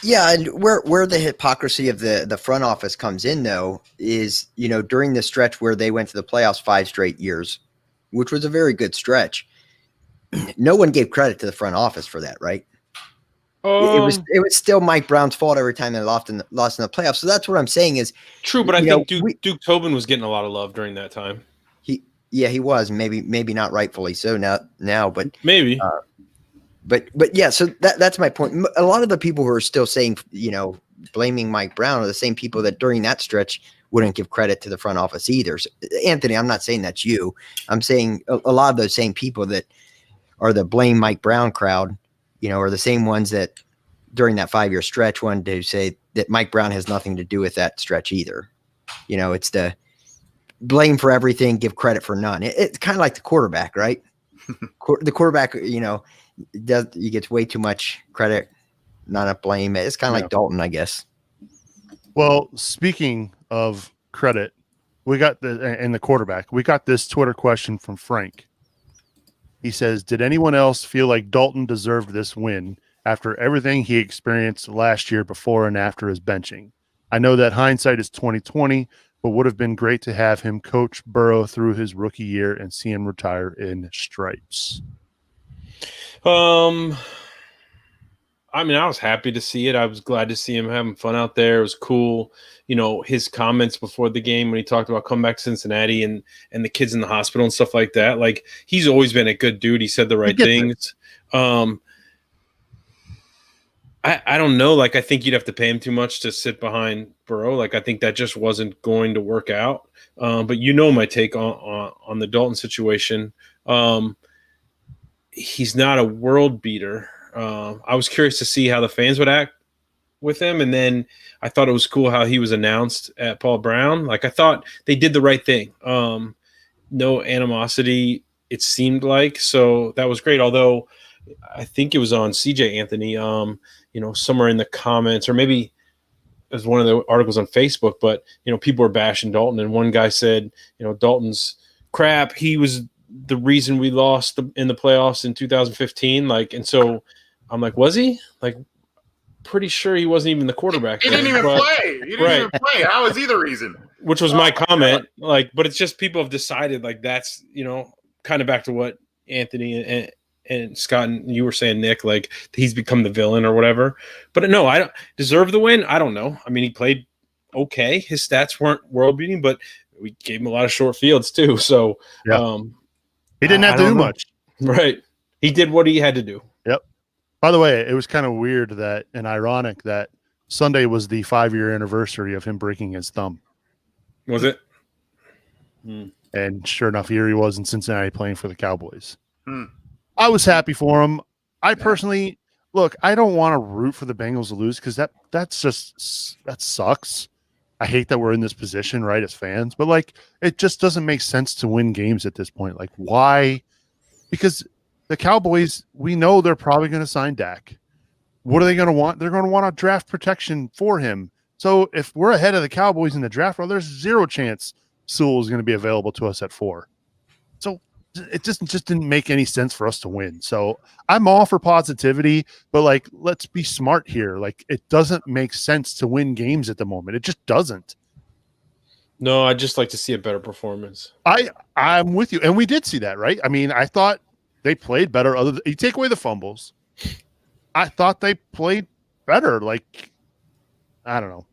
Yeah, and where the hypocrisy of the front office comes in, though, is, during the stretch where they went to the playoffs 5 straight years, which was a very good stretch, no one gave credit to the front office for that, right? It was still Mike Brown's fault every time they lost in the playoffs. So that's what I'm saying is true, but I think Duke Tobin was getting a lot of love during that time. He was maybe not rightfully so now, but maybe. But yeah, so that's my point. A lot of the people who are still saying, blaming Mike Brown are the same people that during that stretch wouldn't give credit to the front office either. So, Anthony, I'm not saying that's you. I'm saying a lot of those same people that are the blame Mike Brown crowd, are the same ones that during that 5-year stretch wanted to say that Mike Brown has nothing to do with that stretch either. It's the blame for everything, give credit for none. It's kind of like the quarterback, right? The quarterback, he gets way too much credit, not enough blame. It's kind of like Dalton, I guess. Well, speaking of credit, we got the quarterback. We got this Twitter question from Frank. He says, "Did anyone else feel like Dalton deserved this win after everything he experienced last year before and after his benching? I know that hindsight is 20/20, but would have been great to have him coach Burrow through his rookie year and see him retire in stripes." I was happy to see it. I was glad to see him having fun out there. It was cool. His comments before the game when he talked about come back to Cincinnati and the kids in the hospital and stuff like that. Like, he's always been a good dude. He said the right things. I don't know. Like, I think you'd have to pay him too much to sit behind Burrow. Like, I think that just wasn't going to work out. But my take on the Dalton situation. He's not a world beater. I was curious to see how the fans would act with him. And then I thought it was cool how he was announced at Paul Brown. Like, I thought they did the right thing. No animosity, it seemed like. So that was great. Although I think it was on CJ Anthony, somewhere in the comments, or maybe it was one of the articles on Facebook, but, people were bashing Dalton. And one guy said, Dalton's crap. He was the reason we lost in the playoffs in 2015. And so I'm like, was he? Like, pretty sure he wasn't even the quarterback. He didn't even play. He didn't even play. How is he the reason? Which was my comment. But it's just people have decided, that's, kind of back to what Anthony and Scott and you were saying, Nick, like, he's become the villain or whatever. But no, I don't deserve the win. I don't know. I mean, he played okay. His stats weren't world beating, but we gave him a lot of short fields too. So, he didn't have to do much. Right. He did what he had to do. Yep. By the way, it was kind of weird and ironic that Sunday was the 5-year anniversary of him breaking his thumb. Was it? And sure enough, here he was in Cincinnati playing for the Cowboys. I was happy for him. I personally, look, I don't want to root for the Bengals to lose because that sucks. I hate that we're in this position, right, as fans. But, it just doesn't make sense to win games at this point. Like, why? Because the Cowboys, we know they're probably going to sign Dak. What are they going to want? They're going to want a draft protection for him. So if we're ahead of the Cowboys in the draft, there's zero chance Sewell is going to be available to us at 4. So it just didn't make any sense for us to win. So I'm all for positivity, but let's be smart here. It doesn't make sense to win games at the moment. It just doesn't. No, I'd just like to see a better performance. I'm with you. And we did see that, right? I mean, I thought they played better. You take away the fumbles. I thought they played better. I don't know.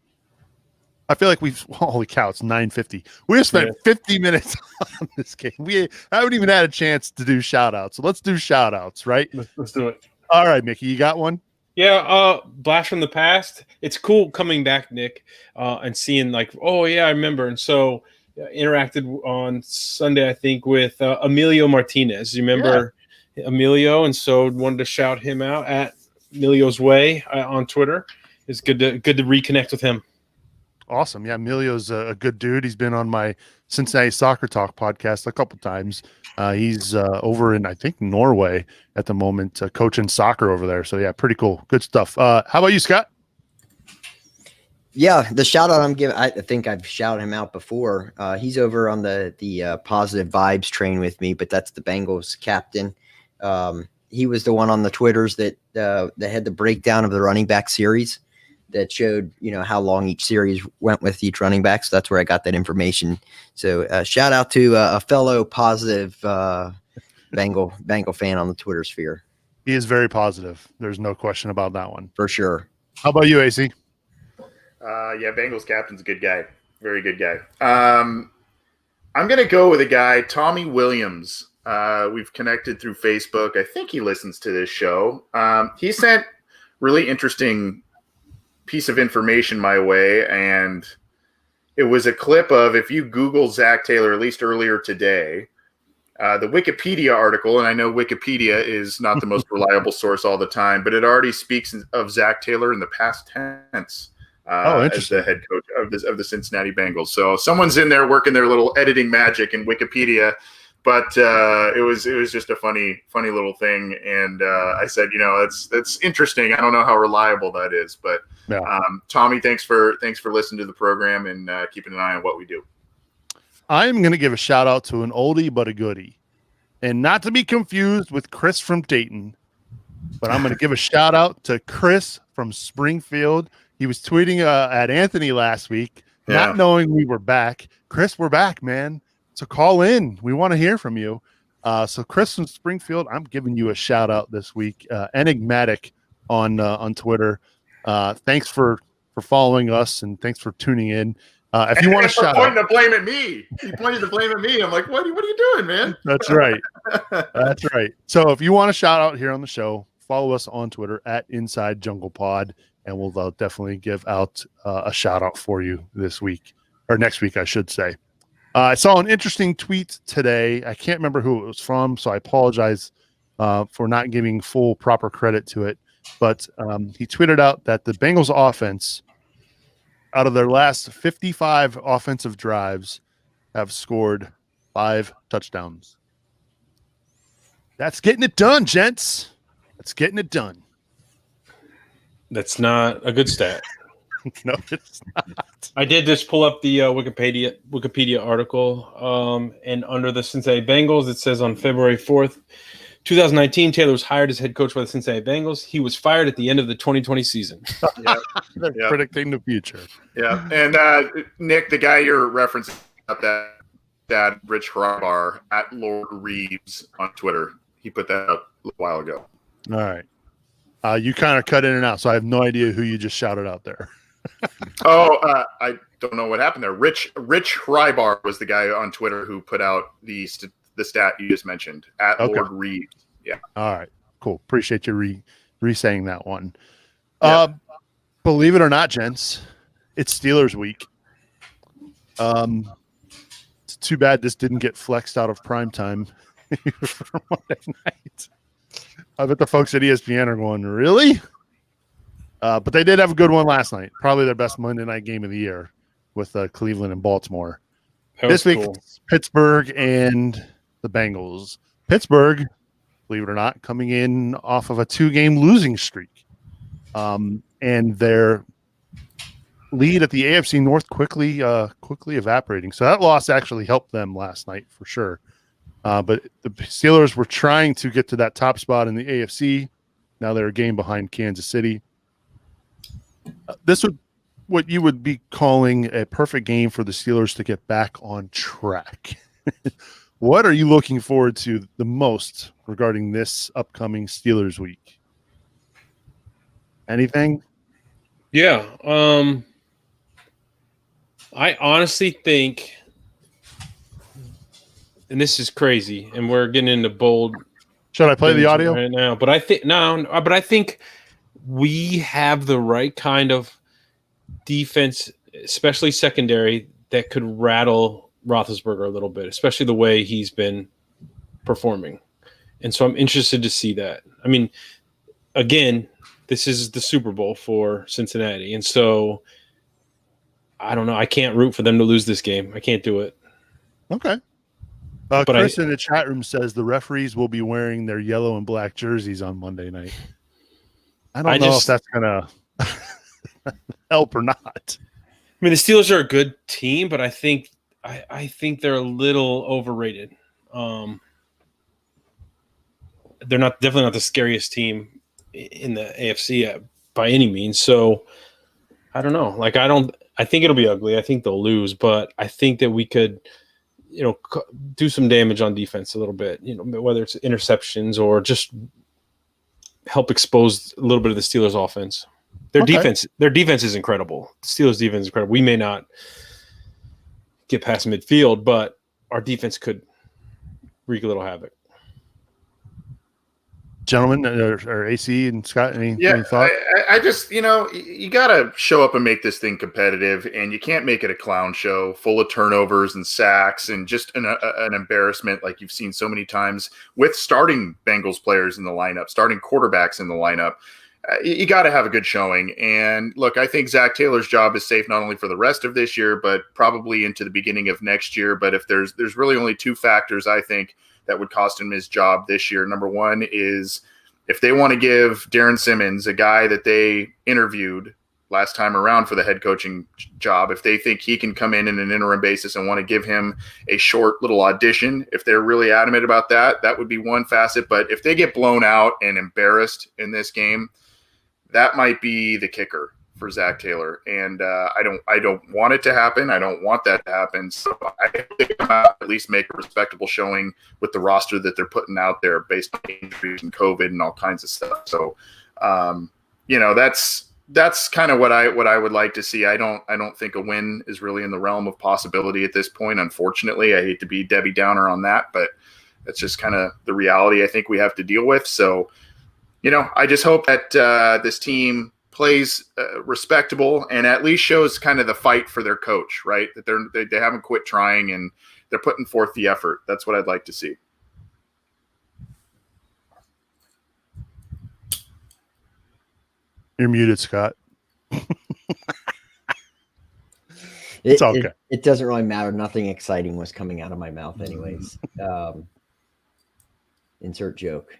I feel like holy cow, it's 9:50. We have spent 50 minutes on this game. We haven't even had a chance to do shout outs. So let's do shout outs, right? Let's do it. All right, Mickey, you got one? Yeah, blast from the past. It's cool coming back, Nick, and seeing oh yeah, I remember. And so interacted on Sunday, I think, with Emilio Martinez. You remember Emilio? And so wanted to shout him out at Emilio's Way on Twitter. It's good to reconnect with him. Awesome. Yeah, Emilio's a good dude. He's been on my Cincinnati Soccer Talk podcast a couple times. He's over in, I think, Norway at the moment, coaching soccer over there. So, yeah, pretty cool. Good stuff. How about you, Scott? Yeah, the shout out I'm giving, I think I've shouted him out before. He's over on the positive vibes train with me, but that's the Bengals captain. He was the one on the Twitters that had the breakdown of the running back series that showed, how long each series went with each running back. So that's where I got that information. So shout out to a fellow positive Bengal fan on the Twitter sphere. He is very positive. There's no question about that one. For sure. How about you, AC? Yeah, Bengals captain's a good guy. Very good guy. I'm going to go with a guy, Tommy Williams. We've connected through Facebook. I think he listens to this show. He sent really interesting piece of information my way, and it was a clip of, if you Google Zach Taylor, at least earlier today, the Wikipedia article, and I know Wikipedia is not the most reliable source all the time, but it already speaks of Zach Taylor in the past tense. As the head coach of the Cincinnati Bengals. So someone's in there working their little editing magic in Wikipedia, but it was just a funny little thing. And I said, that's interesting. I don't know how reliable that is, but Tommy, thanks for listening to the program and keeping an eye on what we do. I'm going to give a shout out to an oldie but a goodie, and not to be confused with Chris from Dayton, but I'm going to give a shout out to Chris from Springfield. He was tweeting at Anthony last week, not knowing we were back. Chris, we're back, man. So call in. We want to hear from you. So Chris from Springfield, I'm giving you a shout out this week. Enigmatic on Twitter. Thanks for following us, and thanks for tuning in. If you want to shout out, the blame at me. He pointed the blame at me. I'm like, what are you doing, man? That's right. That's right. So if you want to shout out here on the show, follow us on Twitter at Inside Jungle Pod. And we'll definitely give out a shout out for you this week, or next week, I should say. I saw an interesting tweet today. I can't remember who it was from, so I apologize for not giving full proper credit to it. But he tweeted out that the Bengals offense, out of their last 55 offensive drives, have scored 5 touchdowns. That's getting it done, gents. That's getting it done. That's not a good stat. No, it's not. I did just pull up the Wikipedia article, and under the Cincinnati Bengals, it says on February 4th, 2019, Taylor was hired as head coach by the Cincinnati Bengals. He was fired at the end of the 2020 season. They're predicting the future. Yeah, and Nick, the guy you're referencing about that Rich Harabar at Lord Reeves on Twitter, he put that up a while ago. All right. You kind of cut in and out, so I have no idea who you just shouted out there. I don't know what happened there. Rich Hrybar was the guy on Twitter who put out the stat you just mentioned at Lord Reeves. Yeah. All right. Cool. Appreciate you re-saying that one. Believe it or not, gents, it's Steelers week. It's too bad this didn't get flexed out of primetime for Monday night. I bet the folks at ESPN are going, really? But they did have a good one last night. Probably their best Monday night game of the year with Cleveland and Baltimore. This week, it's Pittsburgh and the Bengals. Pittsburgh, believe it or not, coming in off of a 2-game losing streak. And their lead at the AFC North quickly evaporating. So that loss actually helped them last night for sure. But the Steelers were trying to get to that top spot in the AFC. Now they're a game behind Kansas City. This would what you would be calling a perfect game for the Steelers to get back on track. What are you looking forward to the most regarding this upcoming Steelers week? Anything? Yeah. I honestly think, and this is crazy, and we're getting into bold. Should I play the audio right now? But I think we have the right kind of defense, especially secondary, that could rattle Roethlisberger a little bit, especially the way he's been performing. And so I'm interested to see that. I mean, again, this is the Super Bowl for Cincinnati. And so I don't know. I can't root for them to lose this game. I can't do it. Okay. Chris in the chat room says the referees will be wearing their yellow and black jerseys on Monday night. I don't know if that's going to help or not. I mean, the Steelers are a good team, but I think they're a little overrated. They're definitely not the scariest team in the AFC by any means. So I don't know. I think it'll be ugly. I think they'll lose, but I think that we could, do some damage on defense a little bit, whether it's interceptions or just help expose a little bit of the Steelers offense. Their defense is incredible. The Steelers defense is incredible. We may not get past midfield, but our defense could wreak a little havoc. Gentlemen, or AC and Scott, any thought? I just, you got to show up and make this thing competitive, and you can't make it a clown show full of turnovers and sacks and just an embarrassment like you've seen so many times with starting Bengals players in the lineup, starting quarterbacks in the lineup. You got to have a good showing. And look, I think Zach Taylor's job is safe not only for the rest of this year, but probably into the beginning of next year. But if there's really only two factors, I think, that would cost him his job this year. Number one is if they want to give Darren Simmons, a guy that they interviewed last time around for the head coaching job, if they think he can come in an interim basis and want to give him a short little audition, if they're really adamant about that, that would be one facet. But if they get blown out and embarrassed in this game, that might be the kicker for Zach Taylor. And I don't want it to happen. I don't want that to happen. So I think they come out, at least make a respectable showing with the roster that they're putting out there based on injuries and COVID and all kinds of stuff. So, that's kind of what I would like to see. I don't think a win is really in the realm of possibility at this point. Unfortunately, I hate to be Debbie Downer on that, but that's just kind of the reality I think we have to deal with. So, I just hope that this team plays respectable and at least shows kind of the fight for their coach, right? That they haven't quit trying and they're putting forth the effort. That's what I'd like to see. You're muted, Scott. It's okay. It doesn't really matter. Nothing exciting was coming out of my mouth anyways. Insert joke.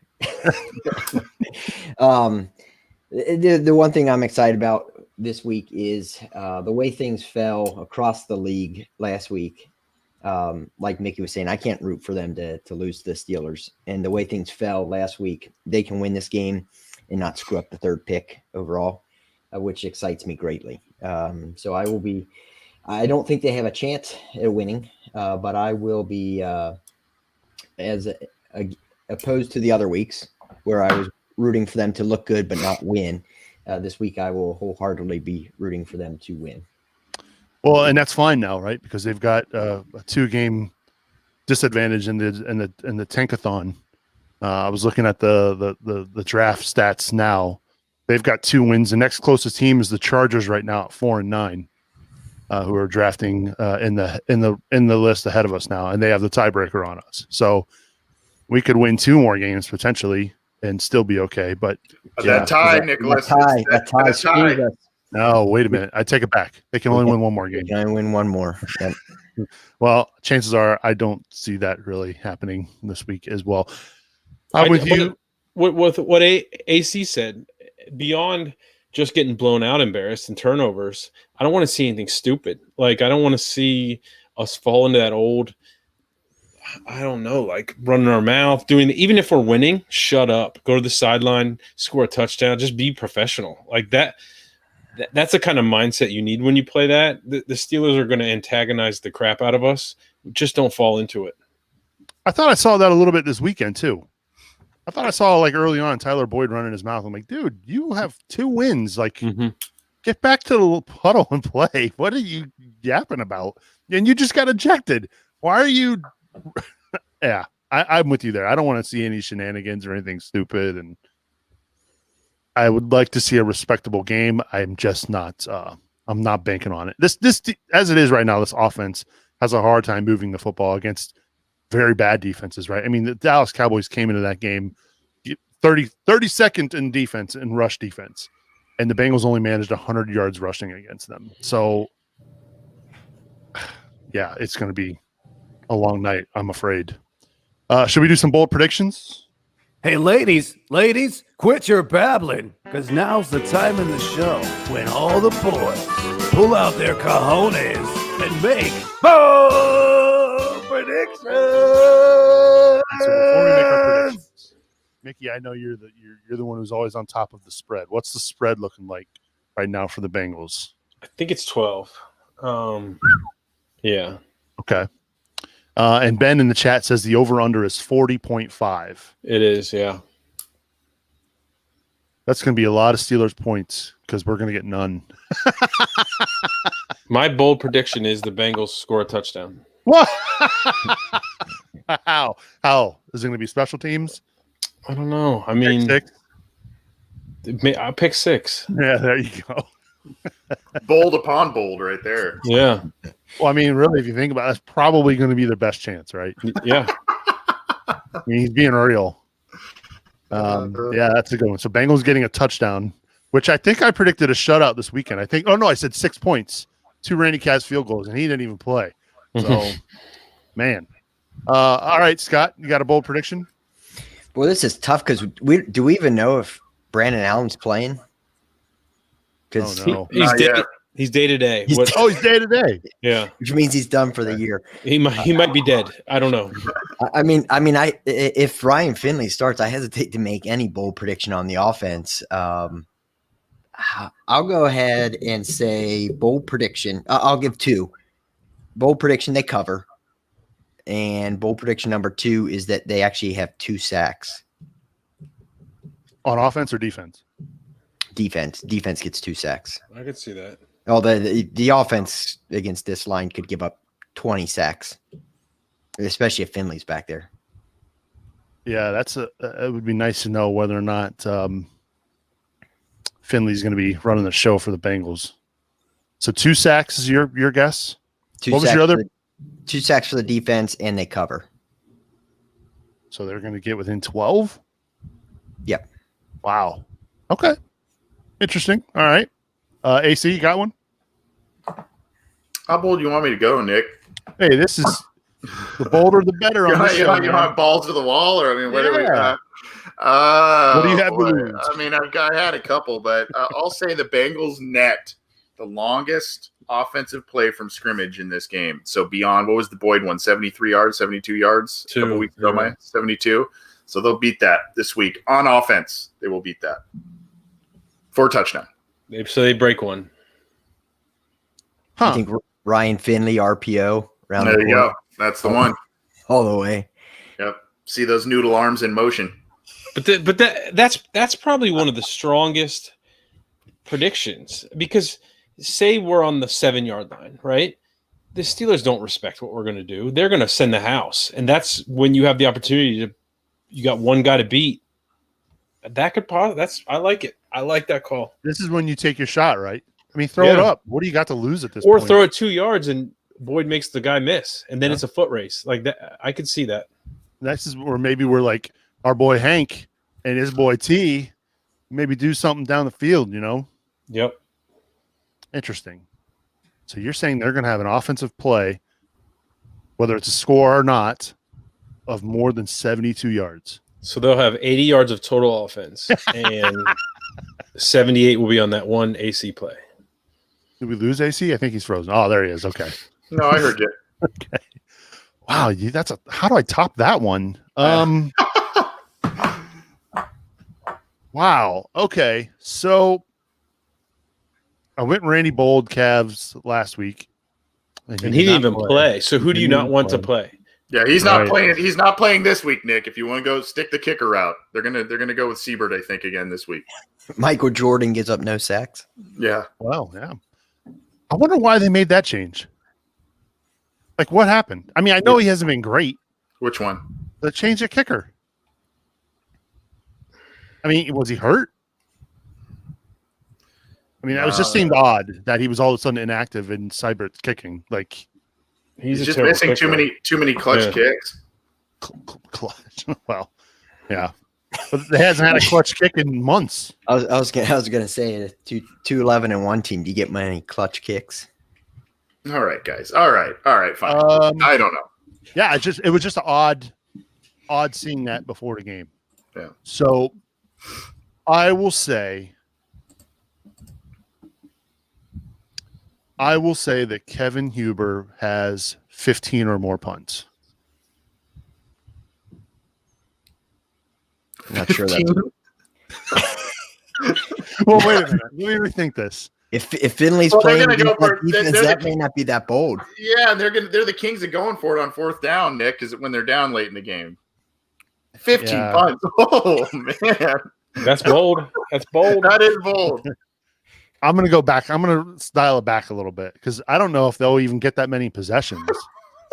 The one thing I'm excited about this week is the way things fell across the league last week. Like Mickey was saying, I can't root for them to lose to the Steelers. And the way things fell last week, they can win this game and not screw up the third pick overall, which excites me greatly. So I don't think they have a chance at winning, but I will be opposed to the other weeks where I was rooting for them to look good but not win. This week I will wholeheartedly be rooting for them to win. Well, and that's fine now, right? Because they've got a 2-game disadvantage in the tankathon. I was looking at the draft stats now. They've got 2 wins. The next closest team is the Chargers right now at 4-9, who are drafting in the list ahead of us now, and they have the tiebreaker on us. So we could win 2 more games potentially and still be okay. But that tie, Nicholas. That tie. No, wait a minute. I take it back. They can only win 1 more game. They can only win 1 more. Yep. Well, chances are I don't see that really happening this week as well. I'm with you. What AC said, beyond just getting blown out, embarrassed, and turnovers, I don't want to see anything stupid. Like, I don't want to see us fall into that old, I don't know, like running our mouth, even if we're winning, shut up, go to the sideline, score a touchdown, just be professional. Like that's the kind of mindset you need when you play that. The Steelers are going to antagonize the crap out of us. Just don't fall into it. I thought I saw that a little bit this weekend too. I thought I saw like early on Tyler Boyd running his mouth. I'm like, dude, you have 2 wins. Like, get back to the puddle and play. What are you yapping about? And you just got ejected. Why are you? Yeah, I'm with you there. I don't want to see any shenanigans or anything stupid. And I would like to see a respectable game. I'm just not. I'm not banking on it. This as it is right now. This offense has a hard time moving the football against very bad defenses, right? I mean, the Dallas Cowboys came into that game 32nd in defense and rush defense, and the Bengals only managed 100 yards rushing against them. So, yeah, it's going to be a long night, I'm afraid. Should we do some bold predictions? Hey, ladies, quit your babbling, because now's the time in the show when all the boys pull out their cojones and make bold predictions. So before we make our predictions, Mickey, I know you're the one who's always on top of the spread. What's the spread looking like right now for the Bengals? I think it's 12. Yeah. Okay. And Ben in the chat says the over-under is 40.5. It is, yeah. That's going to be a lot of Steelers points because we're going to get none. My bold prediction is the Bengals score a touchdown. What? How? Is it going to be special teams? I don't know. I mean, I'll pick 6. Yeah, there you go. Bold upon bold right there. Yeah. Well, I mean, really, if you think about it, that's probably going to be their best chance, right? Yeah. I mean, he's being real. Yeah, that's a good one. So Bengals getting a touchdown, which I think I predicted a shutout this weekend. I said 6 points, 2 Randy Cass field goals, and he didn't even play. So, man. All right, Scott, you got a bold prediction? Well, this is tough because do we even know if Brandon Allen's playing? Because he's day to day. He's day to day. Yeah, which means he's done for the year. He might be dead. I don't know. I mean, if Ryan Finley starts, I hesitate to make any bold prediction on the offense. I'll go ahead and say bold prediction. I'll give 2. Bold prediction, they cover. And bold prediction number 2 is that they actually have 2 sacks. On offense or defense? Defense gets 2 sacks. I could see that. Oh, the offense against this line could give up 20 sacks, especially if Finley's back there. Yeah, it would be nice to know whether or not Finley's going to be running the show for the Bengals. So 2 sacks is your guess? What was your other? 2 sacks for the defense, and they cover. So they're going to get within 12? Yep. Wow. Okay. Interesting. All right. AC, you got one? How bold do you want me to go, Nick? Hey, this is the bolder the better. You want balls to the wall, or I mean, what are we? What do you have to lose? I mean, I had a couple, but I'll say the Bengals net the longest offensive play from scrimmage in this game. So beyond, what was the Boyd one? 73 yards, 72 yards? A couple weeks ago, 72. So they'll beat that this week on offense. They will beat that for a touchdown. So they break one. Huh. I think Ryan Finley RPO. There you go. That's the one. All the way. Yep. See those noodle arms in motion. But that's probably one of the strongest predictions, because say we're on the 7-yard line, right? The Steelers don't respect what we're going to do. They're going to send the house, and that's when you have the opportunity to. You got one guy to beat. That could I like it. I like that call. This is when you take your shot, right? I mean, throw it up. What do you got to lose at this point? Or throw it 2 yards and Boyd makes the guy miss, and then it's a foot race. Like that, I could see that. This is where maybe we're like our boy Hank and his boy T, maybe do something down the field, Yep. Interesting. So you're saying they're going to have an offensive play, whether it's a score or not, of more than 72 yards. So they'll have 80 yards of total offense, and 78 will be on that one AC play. Did we lose AC? I think he's frozen. Oh, there he is. Okay. No, I heard you. Okay. Wow, how do I top that one? Wow. Okay. So I went Randy Bold Cavs last week. And he didn't even play. So who do you not want to play? Yeah, he's not playing. He's not playing this week, Nick. If you want to go stick the kicker route, they're gonna go with Siebert, I think, again this week. Michael Jordan gives up no sacks. Yeah. Well, yeah. I wonder why they made that change. Like, what happened? I mean, I know he hasn't been great. Which one? The change of kicker. I mean, was he hurt? I mean, it just seemed odd that he was all of a sudden inactive in Seibert's kicking. Like, he's just missing kicker. too many clutch kicks. Clutch. Well, yeah. But he hasn't had a clutch kick in months. I was gonna say 2-11-1 team. Do you get many clutch kicks? All right, guys. All right, fine. I don't know. Yeah, it was just odd seeing that before the game. Yeah. So I will say that Kevin Huber has 15 or more punts. Not sure that's Well, wait a minute. Let me rethink this. if Finley's Well, they're playing gonna go for it. defense, They're that the- may not be that bold. Yeah, they're the kings of going for it on fourth down, Nick, is when they're down late in the game. 15 Yeah. punts. Oh man. That's bold. That's bold. That is bold. I'm going to go back. I'm going to dial it back a little bit because I don't know if they'll even get that many possessions.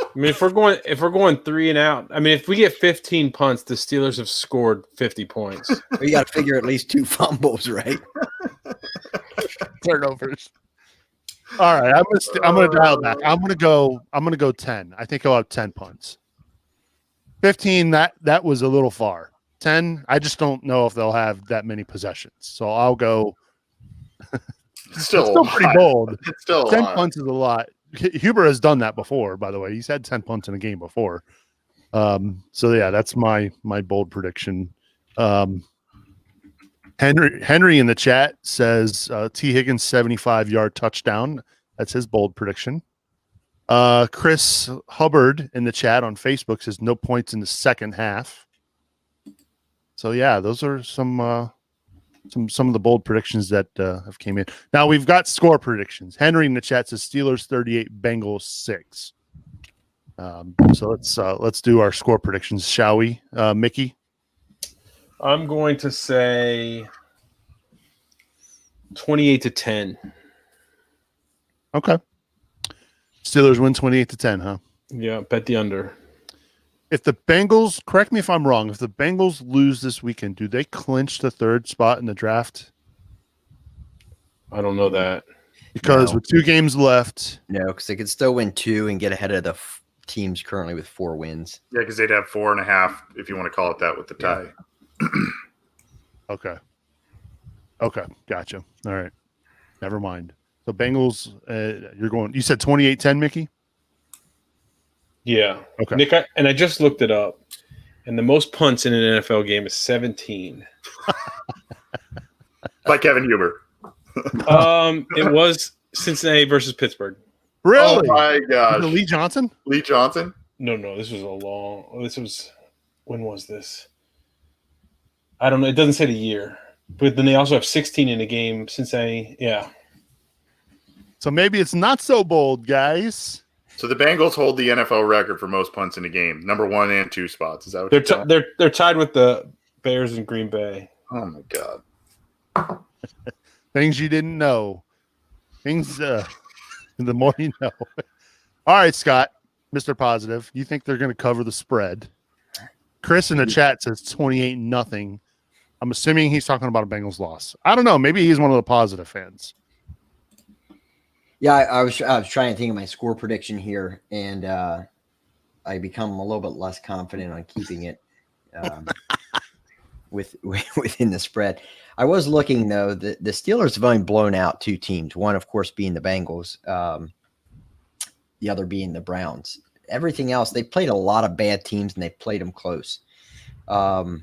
I mean, if we're going 3 and out, I mean, if we get 15 punts, the Steelers have scored 50 points. You got to figure at least 2 fumbles, right? Turnovers. All right, I'm going to dial it back. I'm going to go 10. I think I'll have 10 punts. 15, that was a little far. 10, I just don't know if they'll have that many possessions. So I'll go. It's still Pretty bold. It's still 10 punts is a lot. Huber has done that before, by the way. He's had 10 punts in a game before. So yeah, that's my bold prediction. Henry in the chat says T. Higgins 75-yard touchdown. That's his bold prediction. Chris Hubbard in the chat on Facebook says no points in the second half. So yeah, those are some of the bold predictions that have came in. Now we've got score predictions. Henry in the chat says Steelers 38, Bengals 6. So let's do our score predictions, shall we? Mickey? I'm going to say 28-10. Okay. Steelers win 28-10, huh? Yeah, bet the under. If the Bengals, correct me if I'm wrong, if the Bengals lose this weekend, do they clinch the third spot in the draft? I don't know that. Because No. with 2 games left, No, because they could still win 2 and get ahead of the teams currently with 4 wins. Yeah, because they'd have 4.5 if you want to call it that with the tie. Okay. Gotcha. All right. Never mind. So Bengals, you said 28-10, Mickey? Yeah. Okay. Nick, I just looked it up, and the most punts in an NFL game is 17. By Kevin Huber. It was Cincinnati versus Pittsburgh. Really? Oh my gosh. Lee Johnson? Lee Johnson? No, when was this? I don't know. It doesn't say the year. But then they also have 16 in a game. Cincinnati, yeah. So maybe it's not so bold, guys. So the Bengals hold the NFL record for most punts in a game, number 1 and 2 spots. Is that what you're telling me? They're tied with the Bears and Green Bay. Oh my god. Things you didn't know. Things the more you know. All right, Scott, Mr. Positive. You think they're going to cover the spread? Chris in the chat says 28-0. I'm assuming he's talking about a Bengals loss. I don't know. Maybe he's one of the positive fans. Yeah, I was trying to think of my score prediction here, and I become a little bit less confident on keeping it within the spread. I was looking, though, the Steelers have only blown out 2 teams, one, of course, being the Bengals, the other being the Browns. Everything else, they played a lot of bad teams, and they played them close. All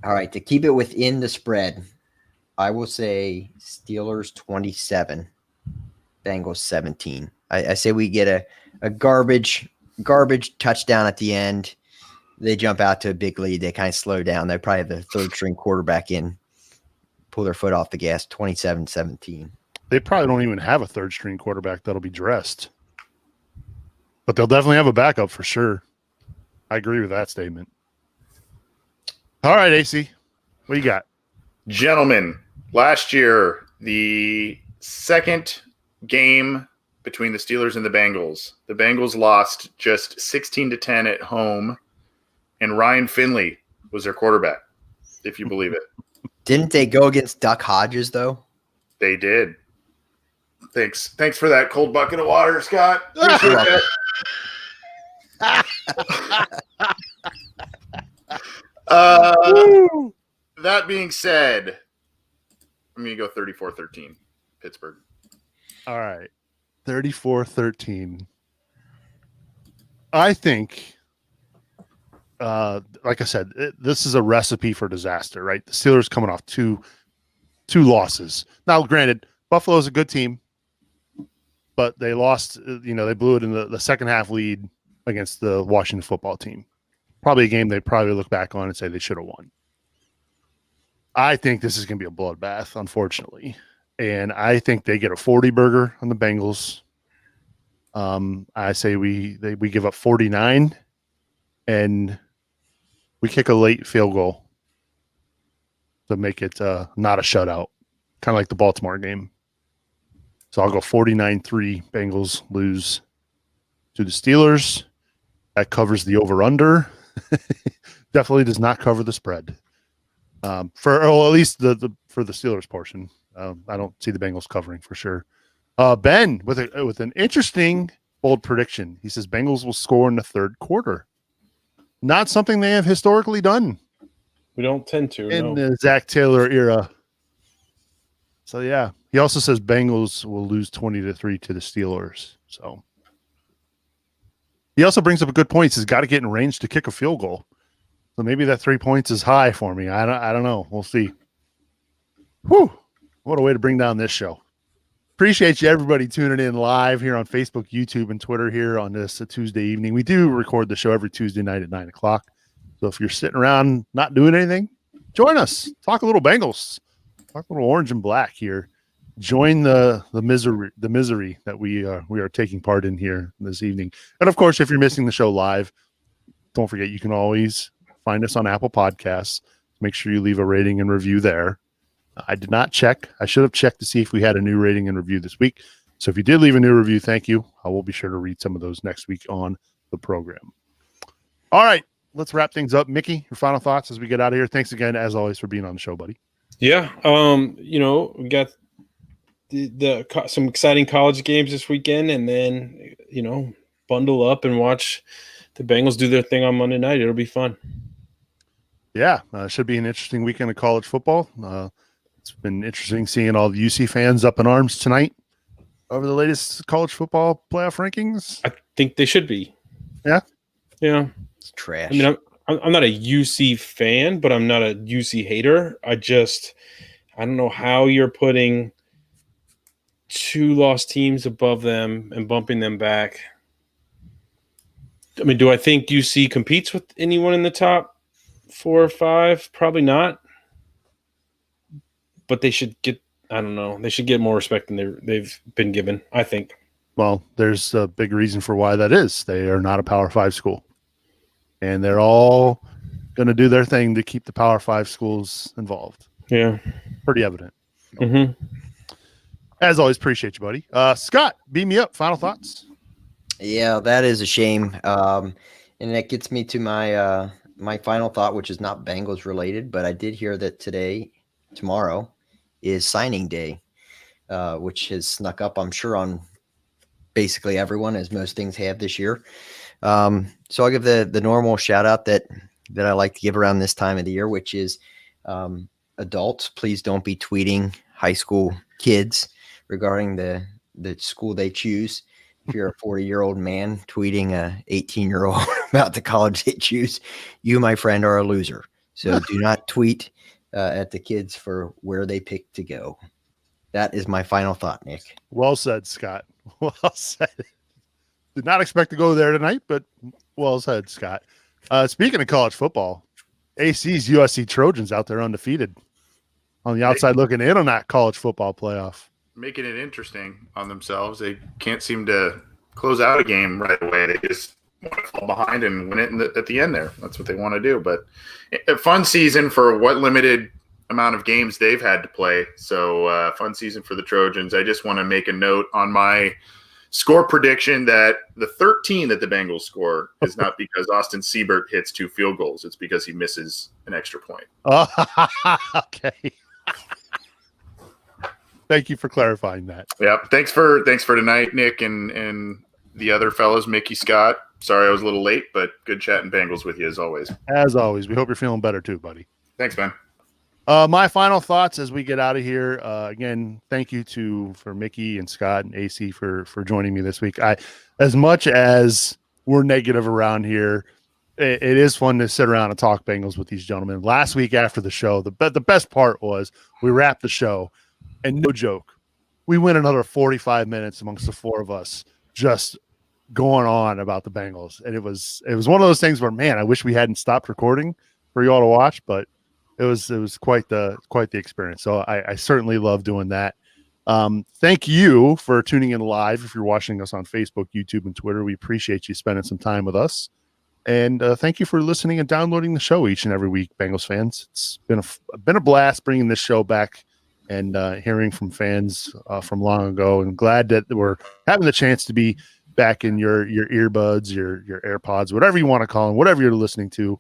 right, to keep it within the spread, I will say Steelers 27, Bengals 17. I say we get a garbage touchdown at the end. They jump out to a big lead. They kind of slow down. They probably have the third string quarterback in, pull their foot off the gas, 27-17. They probably don't even have a third string quarterback that'll be dressed. But they'll definitely have a backup for sure. I agree with that statement. All right, AC, what you got? Gentlemen, last year, the second game between the Steelers and the Bengals lost just 16-10 at home, and Ryan Finley was their quarterback, if you believe it. Didn't they go against Duck Hodges, though? They did. Thanks for that cold bucket of water, Scott. Appreciate it. That being said, I'm going to go 34-13, Pittsburgh. All right. 34-13. I think, like I said, this is a recipe for disaster, right? The Steelers coming off two losses. Now, granted, Buffalo's a good team, but they lost. They blew it in the second half lead against the Washington football team. Probably a game they probably look back on and say they should have won. I think this is going to be a bloodbath, unfortunately, and I think they get a 40 burger on the Bengals. I say we give up 49, and we kick a late field goal to make it not a shutout, kind of like the Baltimore game. So I'll go 49-3. Bengals lose to the Steelers. That covers the over/under. Definitely does not cover the spread. At least for the Steelers portion. I don't see the Bengals covering for sure. Ben with an interesting bold prediction. He says Bengals will score in the third quarter. Not something they have historically done. We don't tend to in the Zach Taylor era. So yeah, he also says Bengals will lose 20-3 to the Steelers. So he also brings up a good point. He says got to get in range to kick a field goal. So maybe that 3 points is high for me. I don't know. We'll see. Whew. What a way to bring down this show. Appreciate you everybody tuning in live here on Facebook, YouTube, and Twitter here on this Tuesday evening. We do record the show every Tuesday night at 9 o'clock. So if you're sitting around not doing anything, join us. Talk a little Bengals. Talk a little orange and black here. Join the misery that we are taking part in here this evening. And of course, if you're missing the show live, don't forget you can always find us on Apple Podcasts. Make sure you leave a rating and review there. I did not check. I should have checked to see if we had a new rating and review this week. So if you did leave a new review, thank you. I will be sure to read some of those next week on the program. All right, let's wrap things up. Mickey, your final thoughts as we get out of here. Thanks again, as always, for being on the show, buddy. Yeah, we got some exciting college games this weekend, and then bundle up and watch the Bengals do their thing on Monday night. It'll be fun. Yeah, should be an interesting weekend of college football. It's been interesting seeing all the UC fans up in arms tonight over the latest college football playoff rankings. I think they should be. Yeah? Yeah. It's trash. I mean, I'm not a UC fan, but I'm not a UC hater. I don't know how you're putting two lost teams above them and bumping them back. I mean, do I think UC competes with anyone in the top 4 or 5? Probably not. But they should get, I don't know, they should get more respect than they've been given, I think. Well, there's a big reason for why that is. They are not a Power 5 school. And they're all going to do their thing to keep the Power 5 schools involved. Yeah. Pretty evident. Mm-hmm. As always, appreciate you, buddy. Scott, beam me up. Final thoughts? Yeah, that is a shame. And that gets me to my my final thought, which is not Bengals related, but I did hear that tomorrow is signing day, which has snuck up, I'm sure, on basically everyone, as most things have this year. So I'll give the normal shout out that I like to give around this time of the year, which is adults, please don't be tweeting high school kids regarding the school they choose. If you're a 40-year-old man tweeting a 18-year-old about the college they choose, you, my friend, are a loser. So do not tweet at the kids for where they pick to go. That is my final thought, Nick. Well said, Scott. Well said. Did not expect to go there tonight, but well said, Scott. Speaking of college football, AC's USC Trojans out there undefeated on the outside looking in on that college football playoff. Making it interesting on themselves. They can't seem to close out a game right away. They just want to fall behind and win it at the end there. That's what they want to do. But a fun season for what limited amount of games they've had to play. So fun season for the Trojans. I just want to make a note on my score prediction that the 13 that the Bengals score is not because Austin Siebert hits 2 field goals. It's because he misses an extra point. Oh, okay. Thank you for clarifying that. Yep. Thanks for tonight, Nick, and the other fellows, Mickey, Scott. Sorry I was a little late, but good chatting Bengals with you as always. As always, we hope you're feeling better too, buddy. Thanks, man. My final thoughts as we get out of here. Again, thank you for Mickey and Scott and AC for joining me this week. As much as we're negative around here. It is fun to sit around and talk Bengals with these gentlemen. Last week after the show, the best part was we wrapped the show, and no joke, we went another 45 minutes amongst the four of us just going on about the Bengals. And it was one of those things where, man, I wish we hadn't stopped recording for you all to watch, but it was quite the experience. So I certainly love doing that. Thank you for tuning in live. If you're watching us on Facebook, YouTube, and Twitter, we appreciate you spending some time with us. And thank you for listening and downloading the show each and every week, Bengals fans. It's been a blast bringing this show back and hearing from fans from long ago. And glad that we're having the chance to be back in your earbuds, your AirPods, whatever you want to call them, whatever you're listening to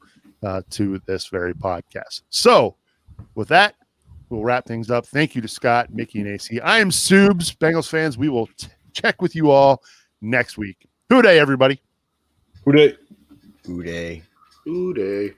this very podcast. So with that, we'll wrap things up. Thank you to Scott, Mickey, and AC. I am Subes. Bengals fans, we will check with you all next week. Hoo day, everybody. Who did? Ooh, day. Ooh, day.